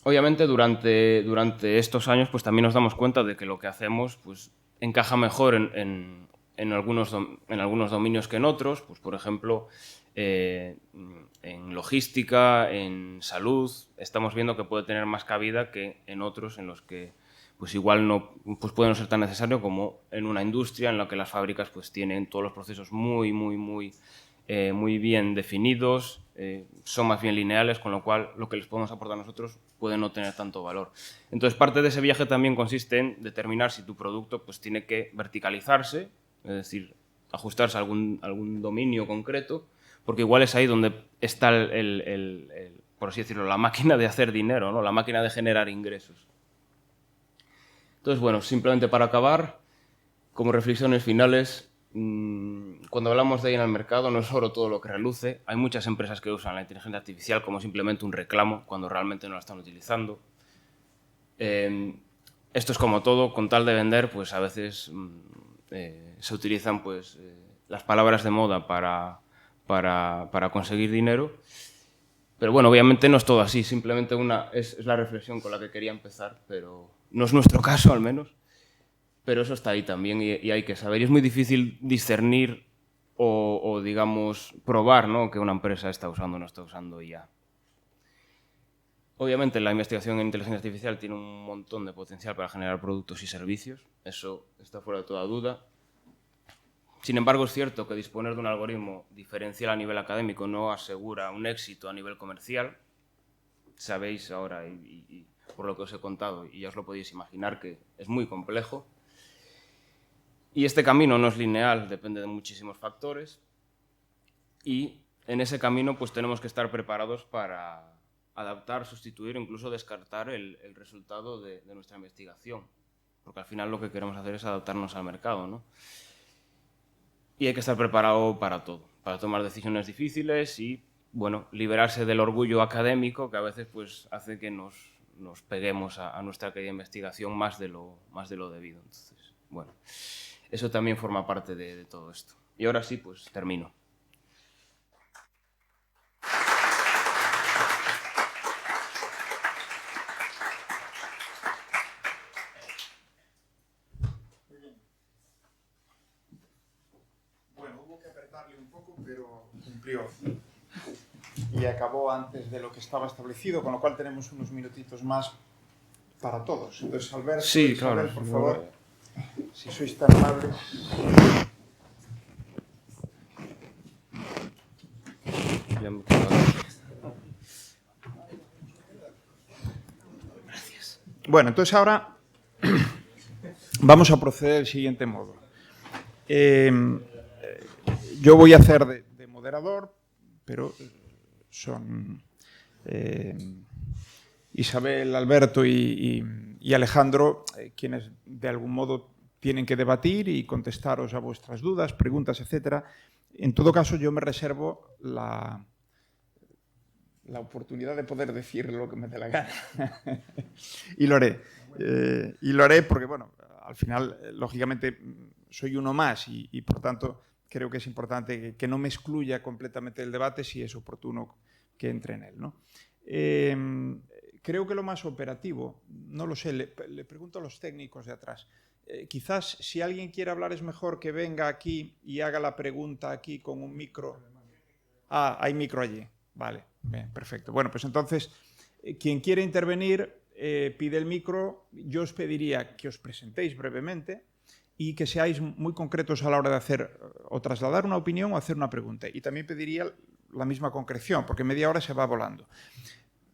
Obviamente, durante estos años pues, también nos damos cuenta de que lo que hacemos pues, encaja mejor en algunos dominios que en otros. Pues, por ejemplo, en logística, en salud, estamos viendo que puede tener más cabida que en otros en los que pues igual no pues puede no ser tan necesario como en una industria en la que las fábricas pues tienen todos los procesos muy bien definidos, son más bien lineales, con lo cual lo que les podemos aportar nosotros puede no tener tanto valor. Entonces, parte de ese viaje también consiste en determinar si tu producto pues, tiene que verticalizarse, es decir, ajustarse a algún dominio concreto, porque igual es ahí donde está, por así decirlo, la máquina de hacer dinero, ¿no? La máquina de generar ingresos. Entonces, bueno, simplemente para acabar, como reflexiones finales, cuando hablamos de ir al mercado no es solo todo lo que reluce. Hay muchas empresas que usan la inteligencia artificial como simplemente un reclamo cuando realmente no la están utilizando. Esto es como todo, con tal de vender, pues a veces se utilizan pues, las palabras de moda para conseguir dinero. Pero bueno, obviamente no es todo así, simplemente es la reflexión con la que quería empezar, pero no es nuestro caso al menos. Pero eso está ahí también y hay que saber. Y es muy difícil discernir o digamos, probar, ¿no?, que una empresa está usando o no está usando IA. Obviamente la investigación en inteligencia artificial tiene un montón de potencial para generar productos y servicios. Eso está fuera de toda duda. Sin embargo, es cierto que disponer de un algoritmo diferencial a nivel académico no asegura un éxito a nivel comercial. Sabéis ahora, y por lo que os he contado, y ya os lo podéis imaginar, que es muy complejo. Y este camino no es lineal, depende de muchísimos factores. Y en ese camino pues, tenemos que estar preparados para adaptar, sustituir o incluso descartar el resultado de nuestra investigación. Porque al final lo que queremos hacer es adaptarnos al mercado, ¿no? Y hay que estar preparado para todo, para tomar decisiones difíciles y, bueno, liberarse del orgullo académico que a veces pues, hace que nos peguemos a nuestra querida investigación más de lo debido. Entonces, bueno, eso también forma parte de todo esto. Y ahora sí, pues termino. Bueno, hubo que apretarle un poco, pero cumplió. Y acabó antes de lo que estaba establecido, con lo cual tenemos unos minutitos más para todos. Entonces, Alberto, sí, Isabel, claro, por favor, si sois tan amables. Gracias. Bueno, entonces ahora vamos a proceder del siguiente modo. Yo voy a hacer de moderador, pero son Isabel, Alberto y Alejandro quienes de algún modo tienen que debatir y contestaros a vuestras dudas, preguntas, etc. En todo caso, yo me reservo la oportunidad de poder decir lo que me dé la gana. Y lo haré. Y lo haré porque, bueno, al final, lógicamente, soy uno más y por tanto, creo que es importante que no me excluya completamente del debate si es oportuno que entre en él, ¿no? Creo que lo más operativo, no lo sé, le pregunto a los técnicos de atrás. Quizás si alguien quiere hablar es mejor que venga aquí y haga la pregunta aquí con un micro. Ah, hay micro allí. Vale, bien, perfecto. Bueno, pues entonces, quien quiere intervenir pide el micro. Yo os pediría que os presentéis brevemente y que seáis muy concretos a la hora de hacer o trasladar una opinión o hacer una pregunta. Y también pediría la misma concreción, porque media hora se va volando.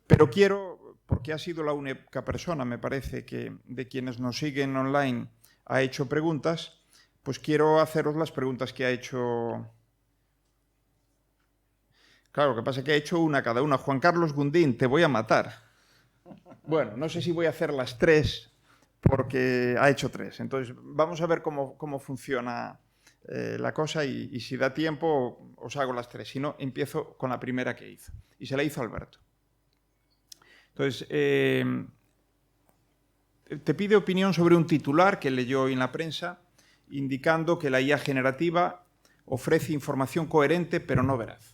Pero quiero, porque ha sido la única persona, me parece, que de quienes nos siguen online ha hecho preguntas, pues quiero haceros las preguntas que ha hecho. Claro, lo que pasa es que ha hecho una cada una. Juan Carlos Gundín, te voy a matar. Bueno, no sé si voy a hacer las tres, porque ha hecho tres. Entonces, vamos a ver cómo funciona la cosa y si da tiempo os hago las tres. Si no, empiezo con la primera que hizo. Y se la hizo Alberto. Entonces, te pide opinión sobre un titular que leyó hoy en la prensa indicando que la IA generativa ofrece información coherente pero no veraz.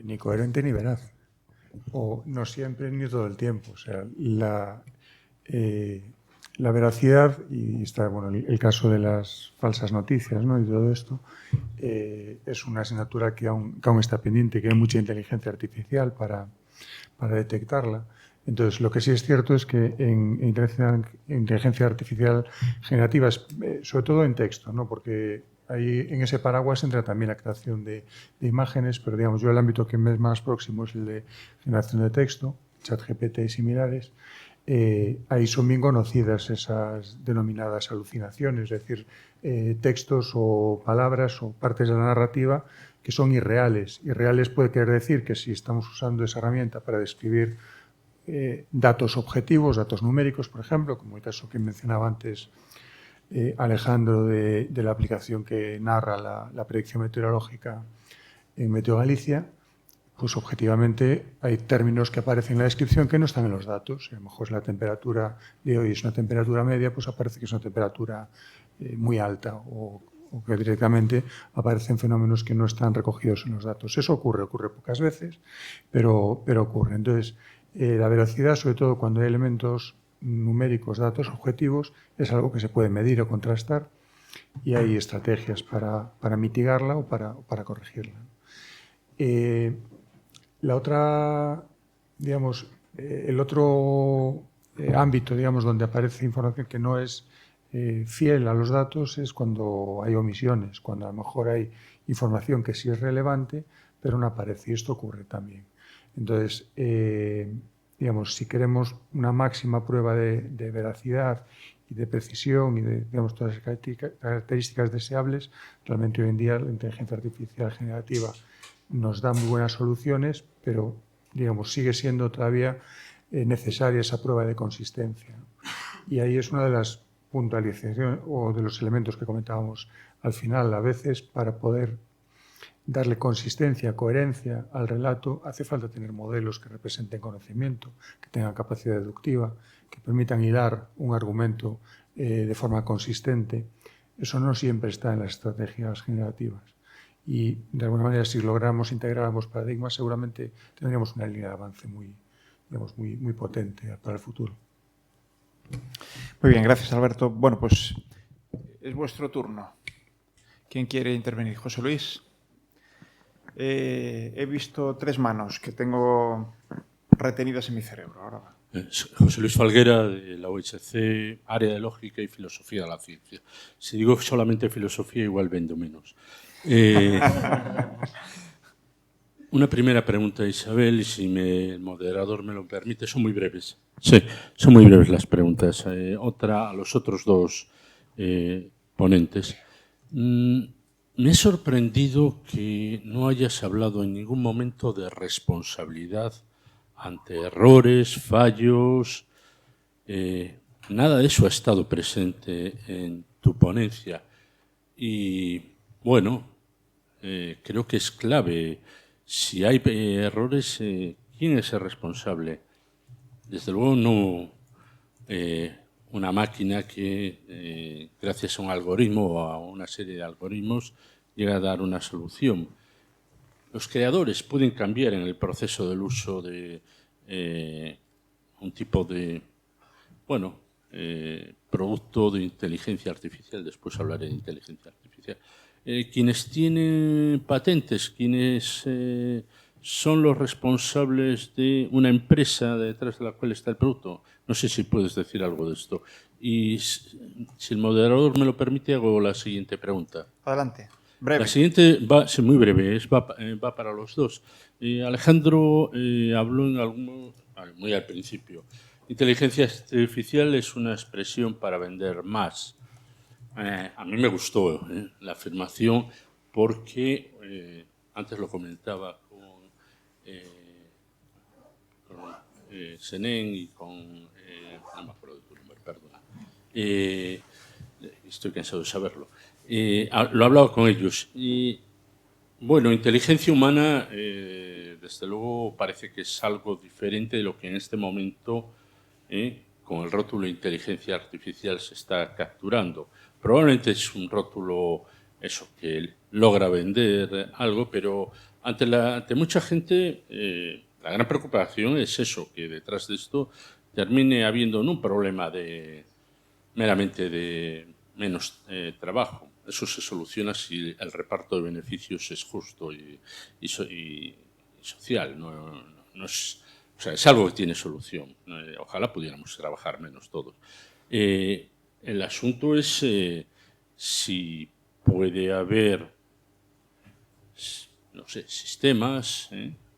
Ni coherente ni veraz. O no siempre ni todo el tiempo. O sea, la veracidad, y está bueno, el caso de las falsas noticias, ¿no? Y todo esto, es una asignatura que aún está pendiente, que hay mucha inteligencia artificial para detectarla. Entonces, lo que sí es cierto es que en inteligencia artificial generativa, sobre todo en texto, ¿no? Porque ahí en ese paraguas entra también la creación de imágenes, pero digamos, yo el ámbito que me es más próximo es el de generación de texto, ChatGPT y similares. Ahí son bien conocidas esas denominadas alucinaciones, es decir, textos o palabras o partes de la narrativa que son irreales. Irreales puede querer decir que si estamos usando esa herramienta para describir datos objetivos, datos numéricos, por ejemplo, como el caso que mencionaba antes Alejandro de la aplicación que narra la predicción meteorológica en Meteo Galicia, pues objetivamente hay términos que aparecen en la descripción que no están en los datos. A lo mejor la temperatura de hoy es una temperatura media, pues aparece que es una temperatura muy alta o que directamente aparecen fenómenos que no están recogidos en los datos. Eso ocurre pocas veces, pero ocurre. Entonces, la veracidad, sobre todo cuando hay elementos numéricos, datos objetivos, es algo que se puede medir o contrastar y hay estrategias para mitigarla o para corregirla. La otra, digamos, el otro ámbito, digamos, donde aparece información que no es fiel a los datos es cuando hay omisiones, cuando a lo mejor hay información que sí es relevante, pero no aparece, y esto ocurre también. Entonces, digamos, si queremos una máxima prueba de veracidad y de precisión y de, digamos, todas las características deseables, realmente hoy en día la inteligencia artificial generativa nos da muy buenas soluciones, pero, digamos, sigue siendo todavía necesaria esa prueba de consistencia. Y ahí es una de las puntualizaciones o de los elementos que comentábamos al final. A veces, para poder darle consistencia, coherencia al relato, hace falta tener modelos que representen conocimiento, que tengan capacidad deductiva, que permitan hilar un argumento de forma consistente. Eso no siempre está en las estrategias generativas. Y, de alguna manera, si logramos integrar ambos paradigmas, seguramente tendríamos una línea de avance muy, digamos, muy potente para el futuro. Muy bien, gracias, Alberto. Bueno, pues es vuestro turno. ¿Quién quiere intervenir? José Luis. He visto 3 manos que tengo retenidas en mi cerebro. Ahora va. José Luis Falguera, de la OHC, área de lógica y filosofía de la ciencia. Si digo solamente filosofía, igual vendo menos. Una primera pregunta, Isabel, y si el moderador me lo permite, son muy breves. Sí, son muy breves las preguntas. Otra a los otros dos ponentes. Me he sorprendido que no hayas hablado en ningún momento de responsabilidad ante errores, fallos. Nada de eso ha estado presente en tu ponencia. Y, bueno, creo que es clave. Si hay errores, ¿quién es el responsable? Desde luego no una máquina que, gracias a un algoritmo o a una serie de algoritmos, llega a dar una solución. Los creadores pueden cambiar en el proceso del uso de un tipo de, bueno, producto de inteligencia artificial. Después hablaré de inteligencia artificial. Quienes tienen patentes, quienes son los responsables de una empresa detrás de la cual está el producto. No sé si puedes decir algo de esto. Y si el moderador me lo permite, hago la siguiente pregunta. Adelante. Breve. La siguiente va a ser muy breve, va para los dos. Alejandro habló en muy al principio. Inteligencia artificial es una expresión para vender más. A mí me gustó la afirmación porque, antes lo comentaba con Senén y con... no me acuerdo de tu nombre, perdona. Estoy cansado de saberlo. Lo hablaba con ellos y Bueno, inteligencia humana, desde luego, parece que es algo diferente de lo que en este momento, con el rótulo inteligencia artificial, se está capturando. Probablemente es un rótulo, eso, que logra vender algo, pero ante mucha gente, la gran preocupación es eso, que detrás de esto termine habiendo no un problema meramente de menos trabajo. Eso se soluciona si el reparto de beneficios es justo y social. No es, o sea, es algo que tiene solución. Ojalá pudiéramos trabajar menos todos. El asunto es si puede haber, no sé, sistemas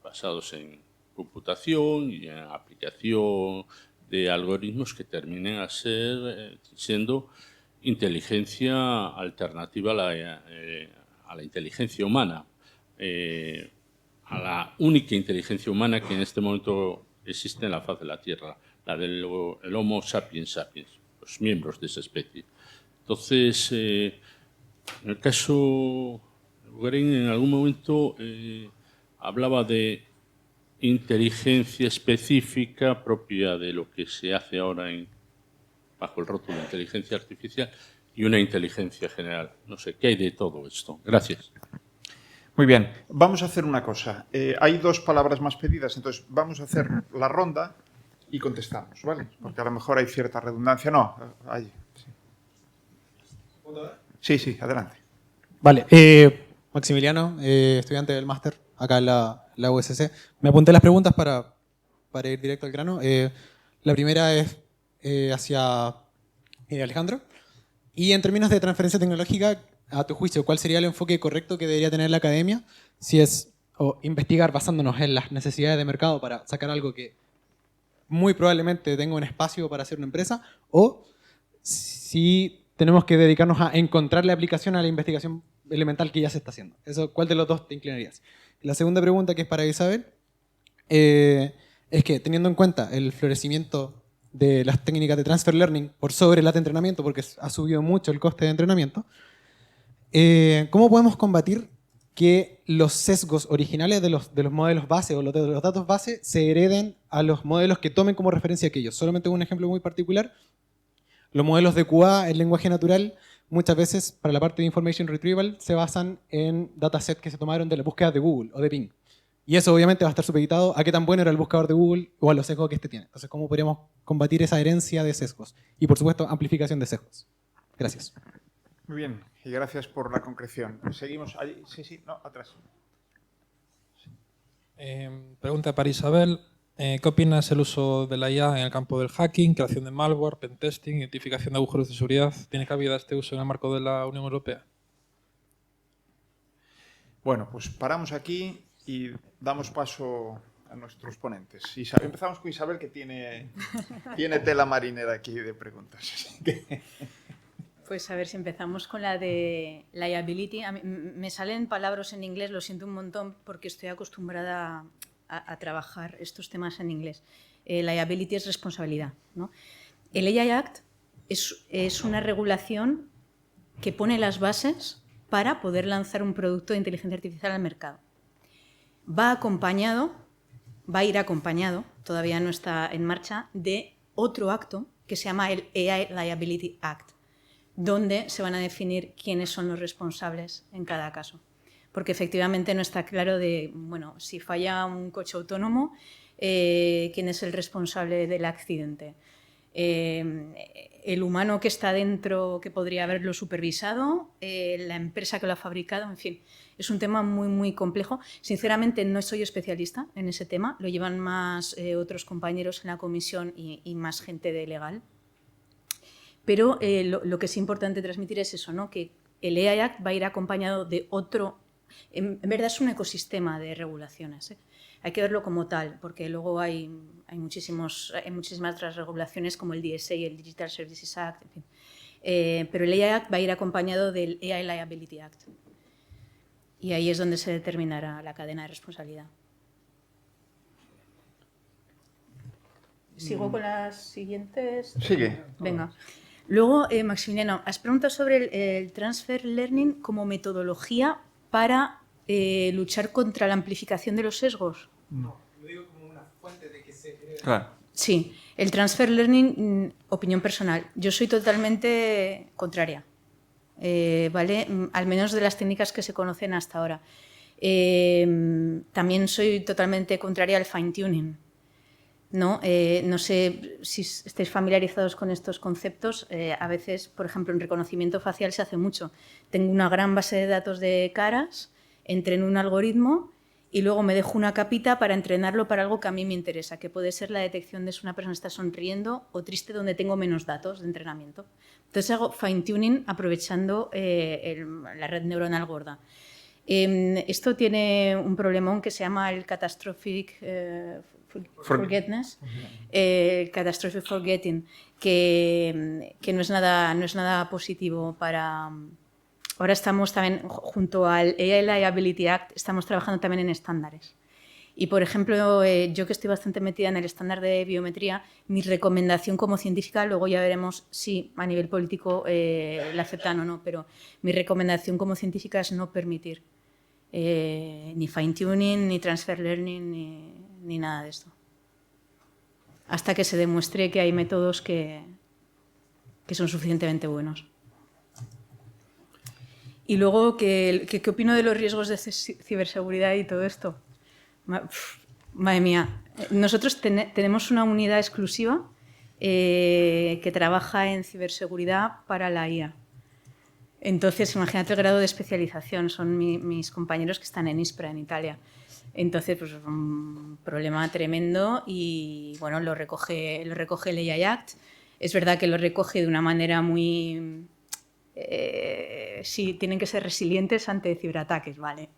basados en computación y en aplicación de algoritmos que terminen siendo inteligencia alternativa a la inteligencia humana, a la única inteligencia humana que en este momento existe en la faz de la Tierra, la del Homo sapiens sapiens, los miembros de esa especie. Entonces, en el caso, Guerin en algún momento hablaba de inteligencia específica propia de lo que se hace ahora bajo el rótulo de inteligencia artificial y una inteligencia general. No sé, ¿qué hay de todo esto? Gracias. Muy bien, vamos a hacer una cosa. Hay 2 palabras más pedidas, entonces vamos a hacer la ronda y contestamos, ¿vale? Porque a lo mejor hay cierta redundancia. No, ahí. Sí, adelante. Vale, Maximiliano, estudiante del máster acá en la USC. Me apunté las preguntas para ir directo al grano. La primera es hacia Alejandro. Y en términos de transferencia tecnológica, a tu juicio, ¿cuál sería el enfoque correcto que debería tener la academia? Si es investigar basándonos en las necesidades de mercado para sacar algo que muy probablemente tenga un espacio para hacer una empresa, o si tenemos que dedicarnos a encontrarle aplicación a la investigación elemental que ya se está haciendo. ¿Cuál de los dos te inclinarías? La segunda pregunta, que es para Isabel, es que teniendo en cuenta el florecimiento de las técnicas de transfer learning por sobre las de entrenamiento, porque ha subido mucho el coste de entrenamiento, ¿cómo podemos combatir que los sesgos originales de los modelos base o de los datos base se hereden a los modelos que tomen como referencia aquellos? Solamente un ejemplo muy particular. Los modelos de QA en lenguaje natural muchas veces para la parte de information retrieval se basan en datasets que se tomaron de las búsquedas de Google o de Bing. Y eso obviamente va a estar supeditado a qué tan bueno era el buscador de Google o a los sesgos que este tiene. Entonces, ¿cómo podríamos combatir esa herencia de sesgos? Y por supuesto, amplificación de sesgos. Gracias. Muy bien, y gracias por la concreción. Seguimos allí. Sí, no, atrás. Pregunta para Isabel. ¿Qué opinas del uso de la IA en el campo del hacking, creación de malware, pentesting, identificación de agujeros de seguridad? ¿Tiene cabida este uso en el marco de la Unión Europea? Bueno, pues paramos aquí y damos paso a nuestros ponentes. Empezamos con Isabel, que tiene tela marinera aquí de preguntas. Así que... Pues a ver si empezamos con la de liability. A mí, me salen palabras en inglés, lo siento un montón porque estoy acostumbrada a trabajar estos temas en inglés. Liability es responsabilidad, ¿no? El AI Act es una regulación que pone las bases para poder lanzar un producto de inteligencia artificial al mercado. Va a ir acompañado, todavía no está en marcha, de otro acto que se llama el AI Liability Act, donde se van a definir quiénes son los responsables en cada caso. Porque efectivamente no está claro bueno, si falla un coche autónomo, quién es el responsable del accidente. El humano que está dentro, que podría haberlo supervisado, la empresa que lo ha fabricado, en fin. Es un tema muy, muy complejo. Sinceramente, no soy especialista en ese tema. Lo llevan más otros compañeros en la comisión y más gente de legal. Pero lo que es importante transmitir es eso, ¿no? Que el AI Act va a ir acompañado de otro... En verdad es un ecosistema de regulaciones, ¿eh? Hay que verlo como tal, porque luego hay muchísimas otras regulaciones como el DSA y el Digital Services Act, en fin. Pero el AI Act va a ir acompañado del AI Liability Act. Y ahí es donde se determinará la cadena de responsabilidad. ¿Sigo con las siguientes? Sigue. Venga. Luego, Maximiliano, has preguntado sobre el Transfer Learning como metodología para luchar contra la amplificación de los sesgos. No. Lo digo como una fuente de que se... Claro. Sí, el transfer learning, opinión personal. Yo soy totalmente contraria, ¿vale? Al menos de las técnicas que se conocen hasta ahora. También soy totalmente contraria al fine-tuning, ¿no? No sé si estáis familiarizados con estos conceptos. A veces, por ejemplo, en reconocimiento facial se hace mucho. Tengo una gran base de datos de caras, entreno un algoritmo y luego me dejo una capita para entrenarlo para algo que a mí me interesa, que puede ser la detección de si una persona está sonriendo o triste donde tengo menos datos de entrenamiento. Entonces hago fine-tuning aprovechando la red neuronal gorda. Esto tiene un problemón que se llama el catastrophic forgetness, catastrophic forgetting, que no es nada positivo para... Ahora estamos también, junto al AI Liability Act, estamos trabajando también en estándares. Y, por ejemplo, yo que estoy bastante metida en el estándar de biometría, mi recomendación como científica, luego ya veremos si a nivel político la aceptan o no, pero mi recomendación como científica es no permitir ni fine-tuning, ni transfer learning, ni nada de esto. Hasta que se demuestre que hay métodos que son suficientemente buenos. Y luego, ¿qué opino de los riesgos de ciberseguridad y todo esto? Madre mía. Nosotros tenemos una unidad exclusiva que trabaja en ciberseguridad para la IA. Entonces, imagínate el grado de especialización. Son mis compañeros que están en ISPRA, en Italia. Entonces, pues un problema tremendo y, bueno, lo recoge el AI Act. Es verdad que lo recoge de una manera muy... sí, tienen que ser resilientes ante ciberataques, ¿vale?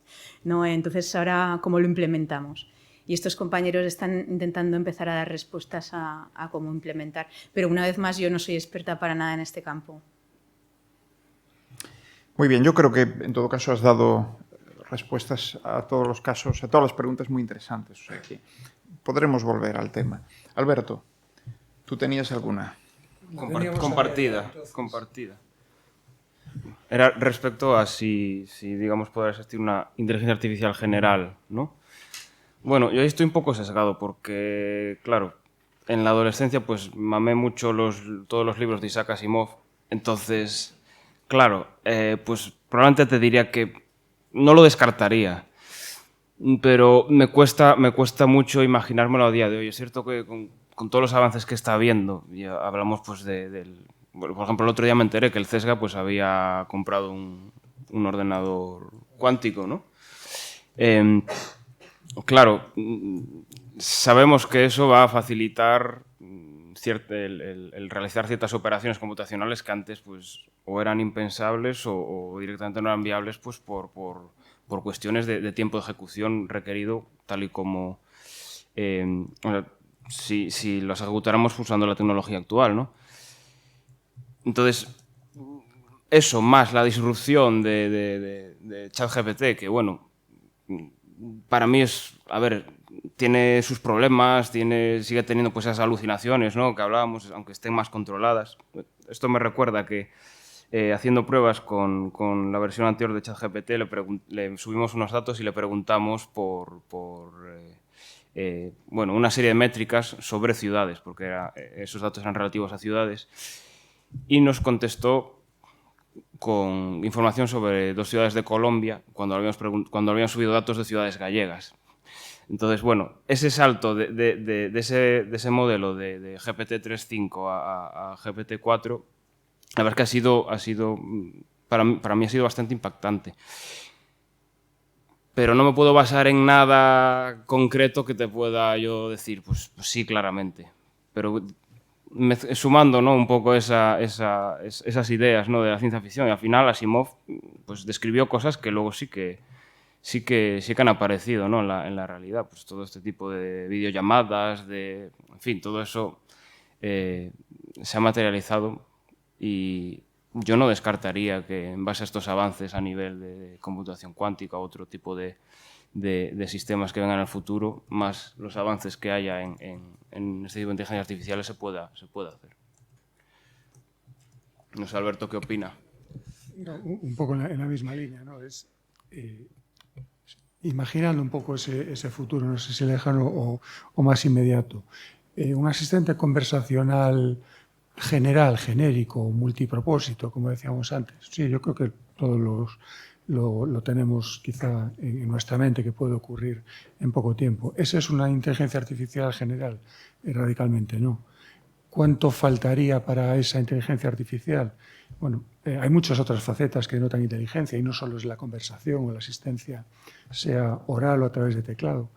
¿No? Entonces, ahora, ¿cómo lo implementamos? Y estos compañeros están intentando empezar a dar respuestas a cómo implementar. Pero, una vez más, yo no soy experta para nada en este campo. Muy bien, yo creo que en todo caso has dado respuestas a todos los casos, a todas las preguntas muy interesantes. O sea que podremos volver al tema. Alberto, ¿tú tenías alguna? Compartida. Era respecto a si digamos, podrá existir una inteligencia artificial general, ¿no? Bueno, yo ahí estoy un poco sesgado porque, claro, en la adolescencia pues mamé mucho todos los libros de Isaac Asimov. Entonces, claro, pues probablemente te diría que no lo descartaría, pero me cuesta mucho imaginármelo a día de hoy. Es cierto que con todos los avances que está habiendo, y hablamos pues bueno, por ejemplo, el otro día me enteré que el CESGA pues había comprado un ordenador cuántico, ¿no? Claro, sabemos que eso va a facilitar el realizar ciertas operaciones computacionales que antes pues o eran impensables o directamente no eran viables pues por cuestiones de tiempo de ejecución requerido, tal y como si los ejecutáramos usando la tecnología actual, ¿no? Entonces, eso más la disrupción de ChatGPT, que bueno, para mí es, a ver, tiene sus problemas, sigue teniendo pues esas alucinaciones, ¿no?, que hablábamos, aunque estén más controladas. Esto me recuerda que haciendo pruebas con la versión anterior de ChatGPT le subimos unos datos y le preguntamos por bueno, una serie de métricas sobre ciudades, porque esos datos eran relativos a ciudades, y nos contestó con información sobre 2 ciudades de Colombia cuando habíamos subido datos de ciudades gallegas. Entonces, bueno, ese salto de ese modelo de GPT 3.5 a GPT 4, la verdad es que ha sido para mí ha sido bastante impactante. Pero no me puedo basar en nada concreto que te pueda yo decir, pues sí, claramente. Pero sumando, ¿no?, un poco esas ideas, ¿no?, de la ciencia ficción, y al final Asimov pues describió cosas que luego sí que han aparecido, ¿no?, en la realidad. Pues todo este tipo de videollamadas, en fin, todo eso se ha materializado, y yo no descartaría que en base a estos avances a nivel de computación cuántica o otro tipo de sistemas que vengan en el futuro, más los avances que haya en este tipo de inteligencias artificiales, se pueda hacer. No sé, Alberto, ¿qué opina? Un poco en la misma línea, ¿no? imaginando un poco ese futuro, no sé si lejano o más inmediato, un asistente conversacional general, genérico, multipropósito, como decíamos antes. Sí, yo creo que todos lo tenemos quizá en nuestra mente, que puede ocurrir en poco tiempo. ¿Esa es una inteligencia artificial general? Radicalmente no. ¿Cuánto faltaría para esa inteligencia artificial? Bueno, hay muchas otras facetas que denotan inteligencia y no solo es la conversación o la asistencia, sea oral o a través de teclado.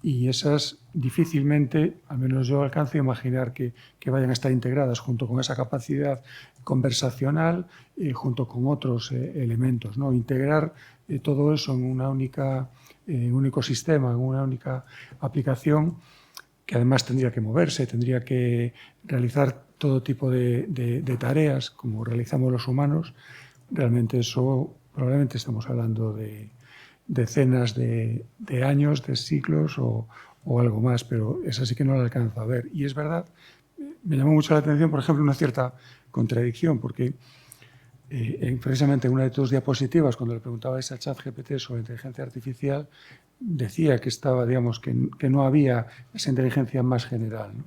Y esas difícilmente, al menos yo alcanzo a imaginar que vayan a estar integradas junto con esa capacidad conversacional y junto con otros elementos, ¿no? Integrar todo eso en un único sistema, en una única aplicación, que además tendría que moverse, tendría que realizar todo tipo de tareas como realizamos los humanos. Realmente eso, probablemente estamos hablando de decenas de años, de siglos o algo más, pero esa sí que no la alcanzo a ver. Y es verdad, me llamó mucho la atención, por ejemplo, una cierta contradicción, porque precisamente en una de tus diapositivas, cuando le preguntabais a ChatGPT sobre inteligencia artificial, decía que estaba, digamos, que no había esa inteligencia más general, ¿no?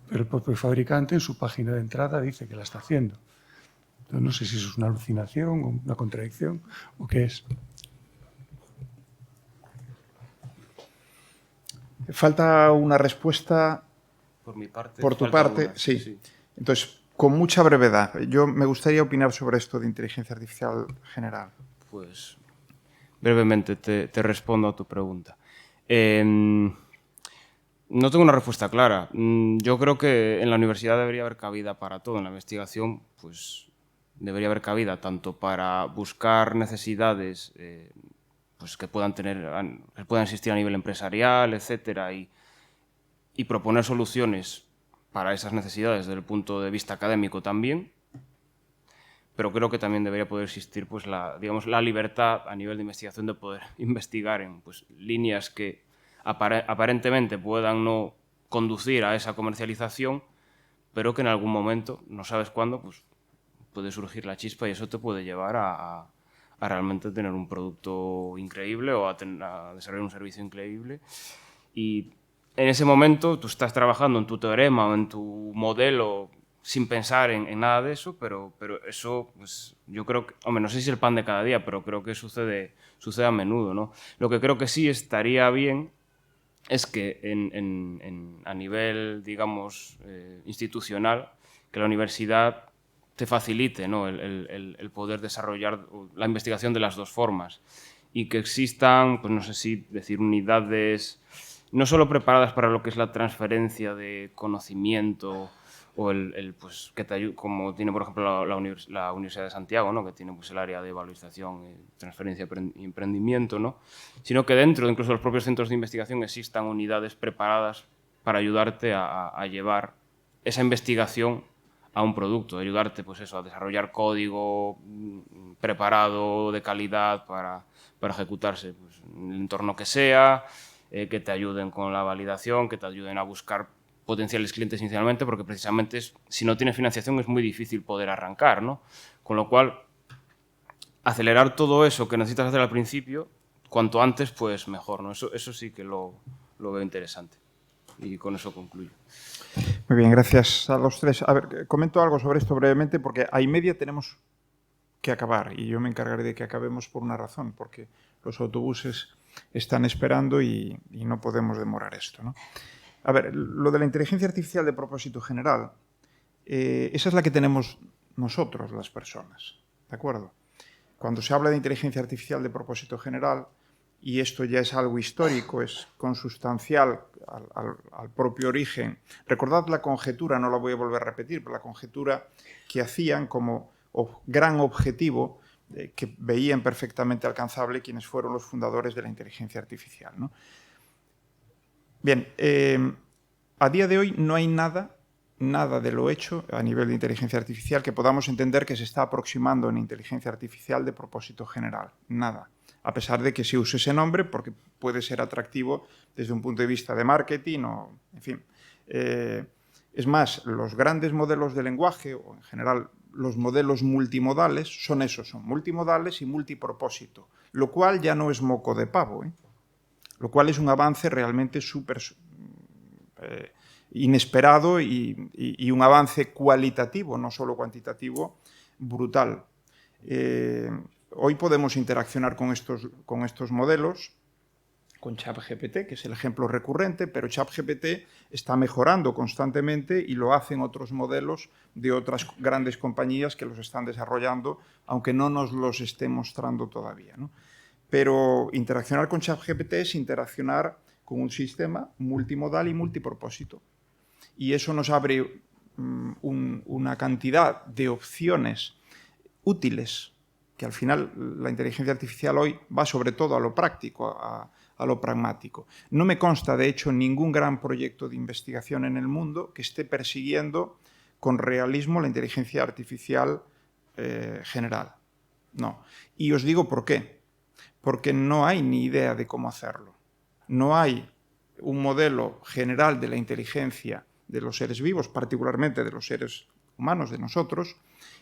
Pero el propio fabricante en su página de entrada dice que la está haciendo. Entonces, no sé si eso es una alucinación o una contradicción o qué es. Falta una respuesta Por mi parte. por tu falta parte. una, Sí. Entonces, con mucha brevedad, yo me gustaría opinar sobre esto de inteligencia artificial general. Pues brevemente te respondo a tu pregunta. No tengo una respuesta clara. Yo creo que en la universidad debería haber cabida para todo. En la investigación, pues debería haber cabida tanto para buscar necesidades pues que puedan existir a nivel empresarial, etcétera, y proponer soluciones para esas necesidades desde el punto de vista académico también. Pero creo que también debería poder existir pues, la libertad a nivel de investigación de poder investigar en pues, líneas que aparentemente puedan no conducir a esa comercialización, pero que en algún momento, no sabes cuándo, pues, puede surgir la chispa y eso te puede llevar a realmente tener un producto increíble o a desarrollar un servicio increíble. Y en ese momento tú estás trabajando en tu teorema o en tu modelo sin pensar en nada de eso, pero eso, pues, yo creo que, hombre, no sé si es el pan de cada día, pero creo que sucede a menudo, ¿no? Lo que creo que sí estaría bien es que a nivel, digamos, institucional, que la universidad te facilite, ¿no? el poder desarrollar la investigación de las dos formas y que existan, pues no sé si decir, unidades no solo preparadas para lo que es la transferencia de conocimiento o pues, que te ayude, como tiene, por ejemplo, la Universidad de Santiago, ¿no? Que tiene pues, el área de valorización, transferencia y emprendimiento, ¿no? Sino que dentro, incluso de los propios centros de investigación, existan unidades preparadas para ayudarte a llevar esa investigación a un producto, ayudarte pues eso, a desarrollar código preparado, de calidad, para ejecutarse pues, en el entorno que sea, que te ayuden con la validación, que te ayuden a buscar potenciales clientes inicialmente, porque precisamente si no tienes financiación es muy difícil poder arrancar, ¿no? Con lo cual, acelerar todo eso que necesitas hacer al principio, cuanto antes, pues mejor, ¿no? Eso sí que lo veo interesante. Y con eso concluyo. Muy bien, gracias a los tres. A ver, comento algo sobre esto brevemente, porque a y media tenemos que acabar, y yo me encargaré de que acabemos por una razón, porque los autobuses están esperando y no podemos demorar esto, ¿no? A ver, lo de la inteligencia artificial de propósito general, esa es la que tenemos nosotros, las personas, ¿de acuerdo? Cuando se habla de inteligencia artificial de propósito general, y esto ya es algo histórico, es consustancial al propio origen. Recordad la conjetura, no la voy a volver a repetir, pero la conjetura que hacían como gran objetivo que veían perfectamente alcanzable quienes fueron los fundadores de la inteligencia artificial, ¿no? Bien, a día de hoy no hay nada de lo hecho a nivel de inteligencia artificial que podamos entender que se está aproximando en inteligencia artificial de propósito general. Nada. A pesar de que se use ese nombre porque puede ser atractivo desde un punto de vista de marketing o, en fin. Es más, los grandes modelos de lenguaje, o en general los modelos multimodales son esos, son multimodales y multipropósito, lo cual ya no es moco de pavo, lo cual es un avance realmente súper inesperado y un avance cualitativo, no solo cuantitativo, brutal. Hoy podemos interaccionar con estos modelos, con ChatGPT, que es el ejemplo recurrente, pero ChatGPT está mejorando constantemente y lo hacen otros modelos de otras grandes compañías que los están desarrollando, aunque no nos los estén mostrando todavía, ¿no? Pero interaccionar con ChatGPT es interaccionar con un sistema multimodal y multipropósito. Y eso nos abre una cantidad de opciones útiles, que al final la inteligencia artificial hoy va sobre todo a lo práctico, a lo pragmático. No me consta, de hecho, ningún gran proyecto de investigación en el mundo que esté persiguiendo con realismo la inteligencia artificial general. No. Y os digo por qué. Porque no hay ni idea de cómo hacerlo. No hay un modelo general de la inteligencia de los seres vivos, particularmente de los seres humanos, de nosotros,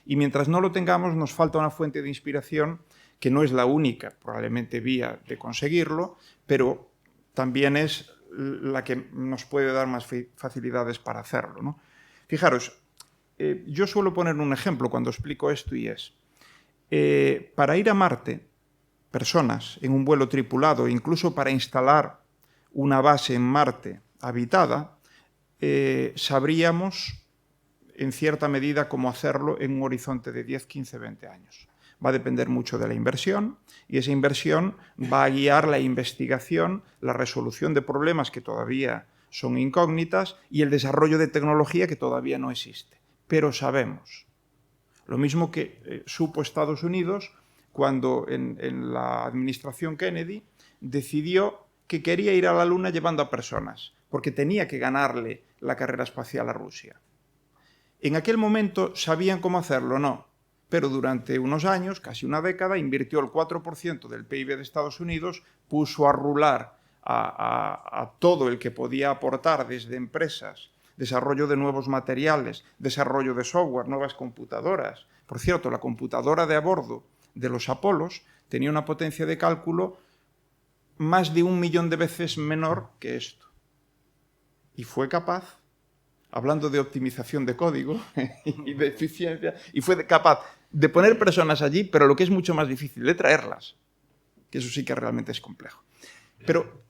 y mientras no lo tengamos nos falta una fuente de inspiración que no es la única, probablemente, vía de conseguirlo, pero también es la que nos puede dar más facilidades para hacerlo, ¿no? Fijaros, yo suelo poner un ejemplo cuando explico esto y es, para ir a Marte, personas en un vuelo tripulado, incluso para instalar una base en Marte habitada, sabríamos en cierta medida cómo hacerlo en un horizonte de 10, 15, 20 años. Va a depender mucho de la inversión y esa inversión va a guiar la investigación, la resolución de problemas que todavía son incógnitas y el desarrollo de tecnología que todavía no existe. Pero sabemos. Lo mismo que supo Estados Unidos cuando en la administración Kennedy decidió que quería ir a la Luna llevando a personas, porque tenía que ganarle la carrera espacial a Rusia. En aquel momento sabían cómo hacerlo, no, pero durante unos años, casi una década, invirtió el 4% del PIB de Estados Unidos, puso a rular a todo el que podía aportar desde empresas, desarrollo de nuevos materiales, desarrollo de software, nuevas computadoras. Por cierto, la computadora de a bordo de los Apolos tenía una potencia de cálculo más de 1 millón de veces menor que esto. Y fue capaz, hablando de optimización de código y de eficiencia, y fue capaz de poner personas allí, pero lo que es mucho más difícil, de traerlas, que eso sí que realmente es complejo. Pero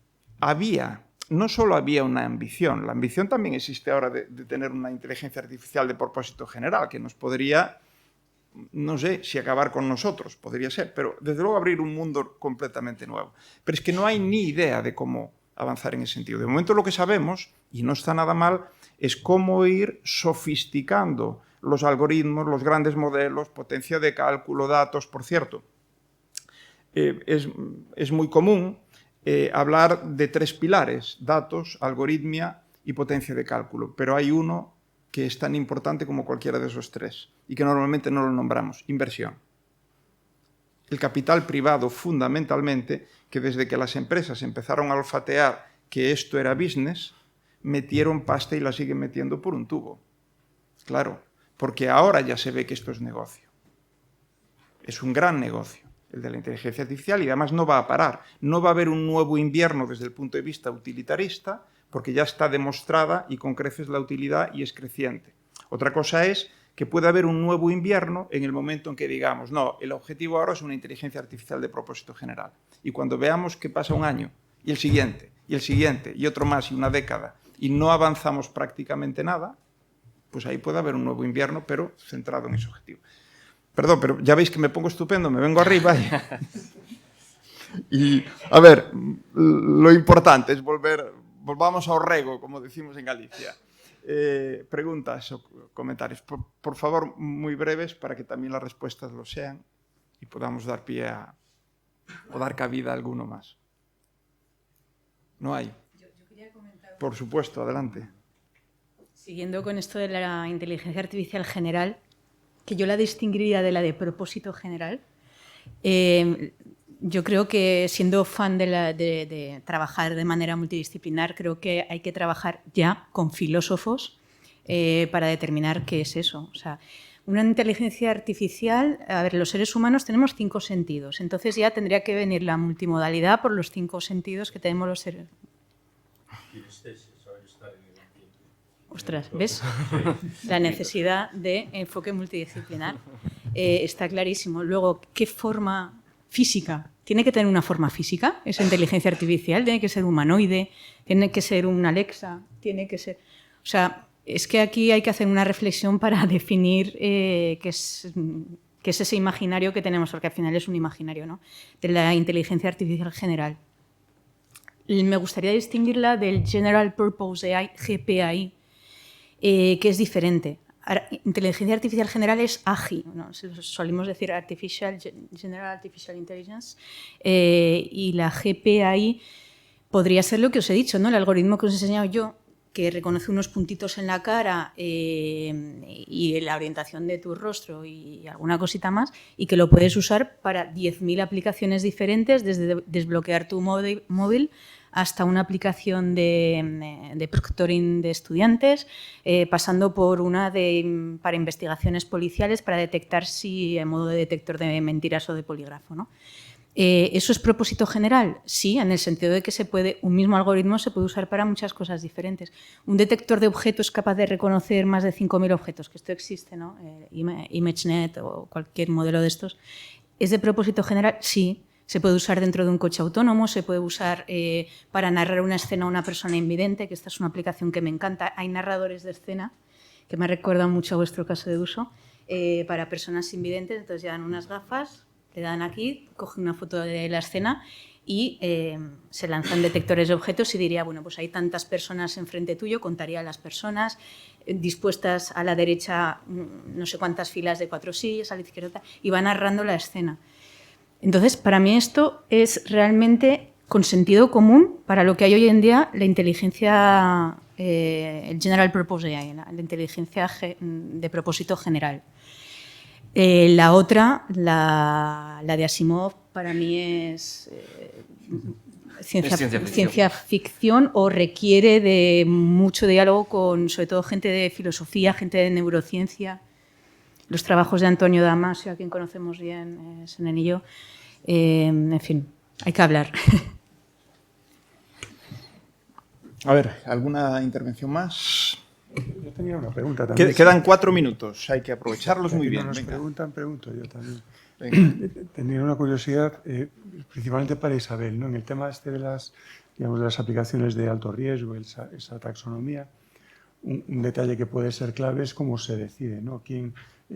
no solo había una ambición, la ambición también existe ahora de tener una inteligencia artificial de propósito general, que nos podría, no sé si acabar con nosotros, podría ser, pero desde luego abrir un mundo completamente nuevo. Pero es que no hay ni idea de cómo avanzar en ese sentido. De momento lo que sabemos, y no está nada mal, es cómo ir sofisticando los algoritmos, los grandes modelos, potencia de cálculo, datos. Por cierto, es muy común hablar de 3 pilares: datos, algoritmia y potencia de cálculo, pero hay uno que es tan importante como cualquiera de esos 3 y que normalmente no lo nombramos: inversión. El capital privado, fundamentalmente, que desde que las empresas empezaron a olfatear que esto era business, metieron pasta y la siguen metiendo por un tubo. Claro, porque ahora ya se ve que esto es negocio. Es un gran negocio, el de la inteligencia artificial, y además no va a parar. No va a haber un nuevo invierno desde el punto de vista utilitarista, porque ya está demostrada y con creces la utilidad y es creciente. Otra cosa es que pueda haber un nuevo invierno en el momento en que digamos, no, el objetivo ahora es una inteligencia artificial de propósito general. Y cuando veamos que pasa un año, y el siguiente, y otro más, y una década, y no avanzamos prácticamente nada, pues ahí puede haber un nuevo invierno, pero centrado en ese objetivo. Perdón, pero ya veis que me pongo estupendo, me vengo arriba. Y a ver, lo importante es volvamos ao rego, como decimos en Galicia. Preguntas o comentarios. Por favor, muy breves, para que también las respuestas lo sean y podamos dar pie o dar cabida a alguno más. ¿No hay? Yo quería comentar... Por supuesto, adelante. Siguiendo con esto de la inteligencia artificial general, que yo la distinguiría de la de propósito general, yo creo que, siendo fan de trabajar de manera multidisciplinar, creo que hay que trabajar ya con filósofos para determinar qué es eso. O sea, Una inteligencia artificial, a ver, los seres humanos tenemos 5 sentidos, entonces ya tendría que venir la multimodalidad por los 5 sentidos que tenemos los seres. Ostras, ¿ves? La necesidad de enfoque multidisciplinar está clarísimo. Luego, ¿qué forma física? ¿Tiene que tener una forma física esa inteligencia artificial? ¿Tiene que ser humanoide? ¿Tiene que ser un Alexa? ¿Tiene que ser...? O sea, es que aquí hay que hacer una reflexión para definir qué es ese imaginario que tenemos, porque al final es un imaginario, ¿no? De la inteligencia artificial general. Me gustaría distinguirla del General Purpose AI, GPAI, que es diferente. Inteligencia artificial general es AGI, ¿no? Solemos decir General Artificial Intelligence, y la GPAI podría ser lo que os he dicho, ¿no? El algoritmo que os he enseñado yo, que reconoce unos puntitos en la cara y la orientación de tu rostro y alguna cosita más, y que lo puedes usar para 10.000 aplicaciones diferentes, desde desbloquear tu móvil hasta una aplicación de proctoring de estudiantes, pasando por una para investigaciones policiales para detectar si en modo de detector de mentiras o de polígrafo, ¿no? ¿Eso es propósito general? Sí, en el sentido de que un mismo algoritmo se puede usar para muchas cosas diferentes. Un detector de objetos es capaz de reconocer más de 5.000 objetos, que esto existe, ¿no? ImageNet o cualquier modelo de estos. ¿Es de propósito general? Sí. Se puede usar dentro de un coche autónomo, se puede usar para narrar una escena a una persona invidente, que esta es una aplicación que me encanta. Hay narradores de escena, que me recuerdan mucho a vuestro caso de uso, para personas invidentes. Entonces llevan unas gafas, le dan aquí, cogen una foto de la escena y se lanzan detectores de objetos y diría, bueno, pues hay tantas personas enfrente tuyo, contaría a las personas, dispuestas a la derecha no sé cuántas filas de 4 sillas, a la izquierda, y va narrando la escena. Entonces, para mí esto es realmente con sentido común para lo que hay hoy en día la inteligencia, el General Purpose AI, la inteligencia de propósito general. La otra, la de Asimov, para mí es ciencia ficción o requiere de mucho diálogo con, sobre todo, gente de filosofía, gente de neurociencia. Los trabajos de Antonio Damasio, a quien conocemos bien, Senen y yo. En fin, hay que hablar. A ver, ¿alguna intervención más? Yo tenía una pregunta también. Quedan 4 minutos, hay que aprovecharlos muy bien. Nos Venga. pregunto yo también. Venga. Tenía una curiosidad, principalmente para Isabel, ¿no? En el tema de las aplicaciones de alto riesgo, esa taxonomía, un detalle que puede ser clave es cómo se decide, ¿no? ¿Quién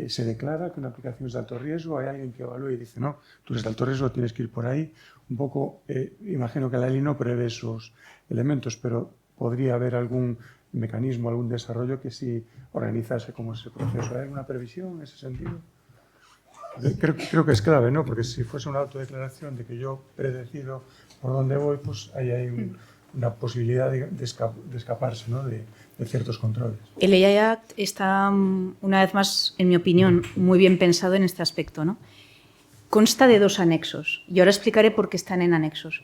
se declara que una aplicación es de alto riesgo? Hay alguien que evalúa y dice, no, tú eres de alto riesgo, tienes que ir por ahí. Un poco, imagino que la ley no prevé esos elementos, pero podría haber algún mecanismo, algún desarrollo que sí organizase como ese proceso. ¿Hay alguna previsión en ese sentido? Creo que es clave, ¿no? Porque si fuese una autodeclaración de que yo predecido por dónde voy, pues ahí hay una posibilidad de escaparse, ¿no? de ciertos controles. El AI Act está, una vez más, en mi opinión, muy bien pensado en este aspecto, ¿no? Consta de 2 anexos y ahora explicaré por qué están en anexos.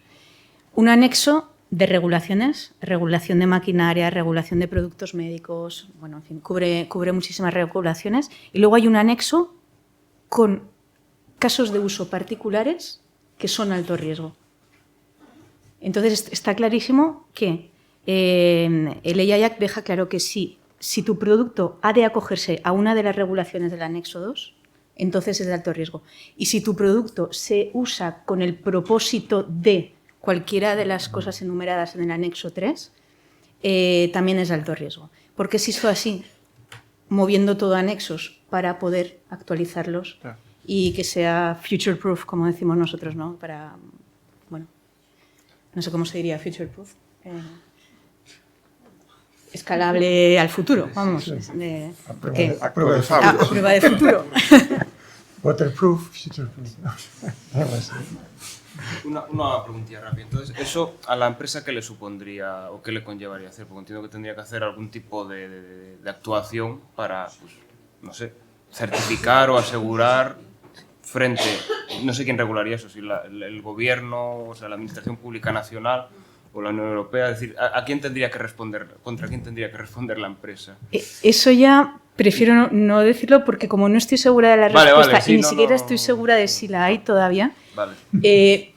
Un anexo de regulaciones, regulación de maquinaria, regulación de productos médicos, bueno, en fin, cubre muchísimas regulaciones, y luego hay un anexo con casos de uso particulares que son alto riesgo. Entonces está clarísimo que el AI Act deja claro que si tu producto ha de acogerse a una de las regulaciones del anexo 2, entonces es de alto riesgo. Y si tu producto se usa con el propósito de cualquiera de las cosas enumeradas en el anexo 3, también es de alto riesgo. ¿Por qué se hizo así? Moviendo todo a anexos para poder actualizarlos, claro, y que sea future proof, como decimos nosotros, ¿no? Para, bueno, no sé cómo se diría future proof. Escalable al futuro, vamos. A prueba de futuro. Waterproof, futureproof. Una preguntilla rápida. Entonces, ¿eso a la empresa qué le supondría o qué le conllevaría hacer? Porque entiendo que tendría que hacer algún tipo de actuación para, pues, no sé, certificar o asegurar frente, no sé quién regularía eso, si el gobierno, o sea, la Administración Pública Nacional o la Unión Europea, es decir, ¿a quién tendría que responder, contra quién tendría que responder la empresa? Eso ya Prefiero no decirlo porque como no estoy segura de la Vale, respuesta vale, sí, y ni no, siquiera no. estoy segura de si la hay todavía, Vale.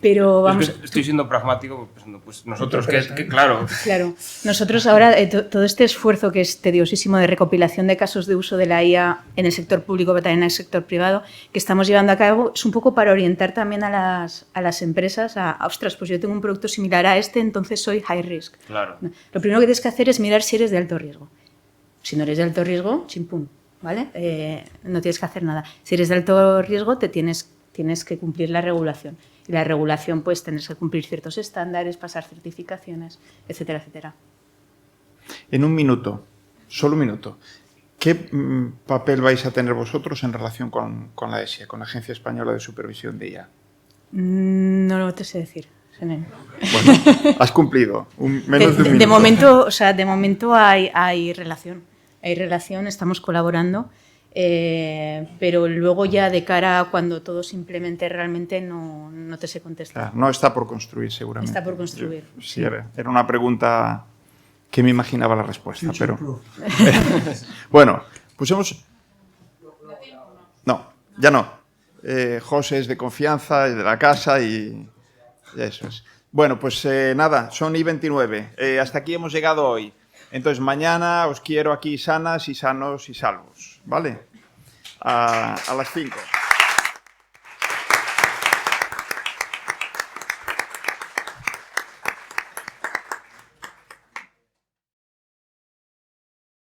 pero vamos... Es que estoy siendo pragmático, pensando, pues nosotros que claro. Claro, nosotros ahora todo este esfuerzo que es tediosísimo de recopilación de casos de uso de la IA en el sector público, pero también en el sector privado, que estamos llevando a cabo, es un poco para orientar también a las empresas ostras, pues yo tengo un producto similar a este, entonces soy high risk. Claro. Lo primero que tienes que hacer es mirar si eres de alto riesgo. Si no eres de alto riesgo, chimpún, ¿vale? No tienes que hacer nada. Si eres de alto riesgo, tienes que cumplir la regulación. Y la regulación, pues, tienes que cumplir ciertos estándares, pasar certificaciones, etcétera, etcétera. En un minuto, solo un minuto, ¿qué papel vais a tener vosotros en relación con la ESIA, con la Agencia Española de Supervisión de IA? No lo te sé decir, Senén. Bueno, has cumplido, menos de un minuto. De momento hay relación. Hay relación, estamos colaborando, pero luego ya de cara a cuando todo se implemente realmente no te sé contestar. Claro, no está por construir, seguramente. Está por construir. Sí, era una pregunta que me imaginaba la respuesta, pero... Bueno, pusemos... No, ya no. José es de confianza, es de la casa y eso es. Bueno, pues nada, son I29. Hasta aquí hemos llegado hoy. Entonces, mañana os quiero aquí sanas y sanos y salvos, ¿vale? A las 5.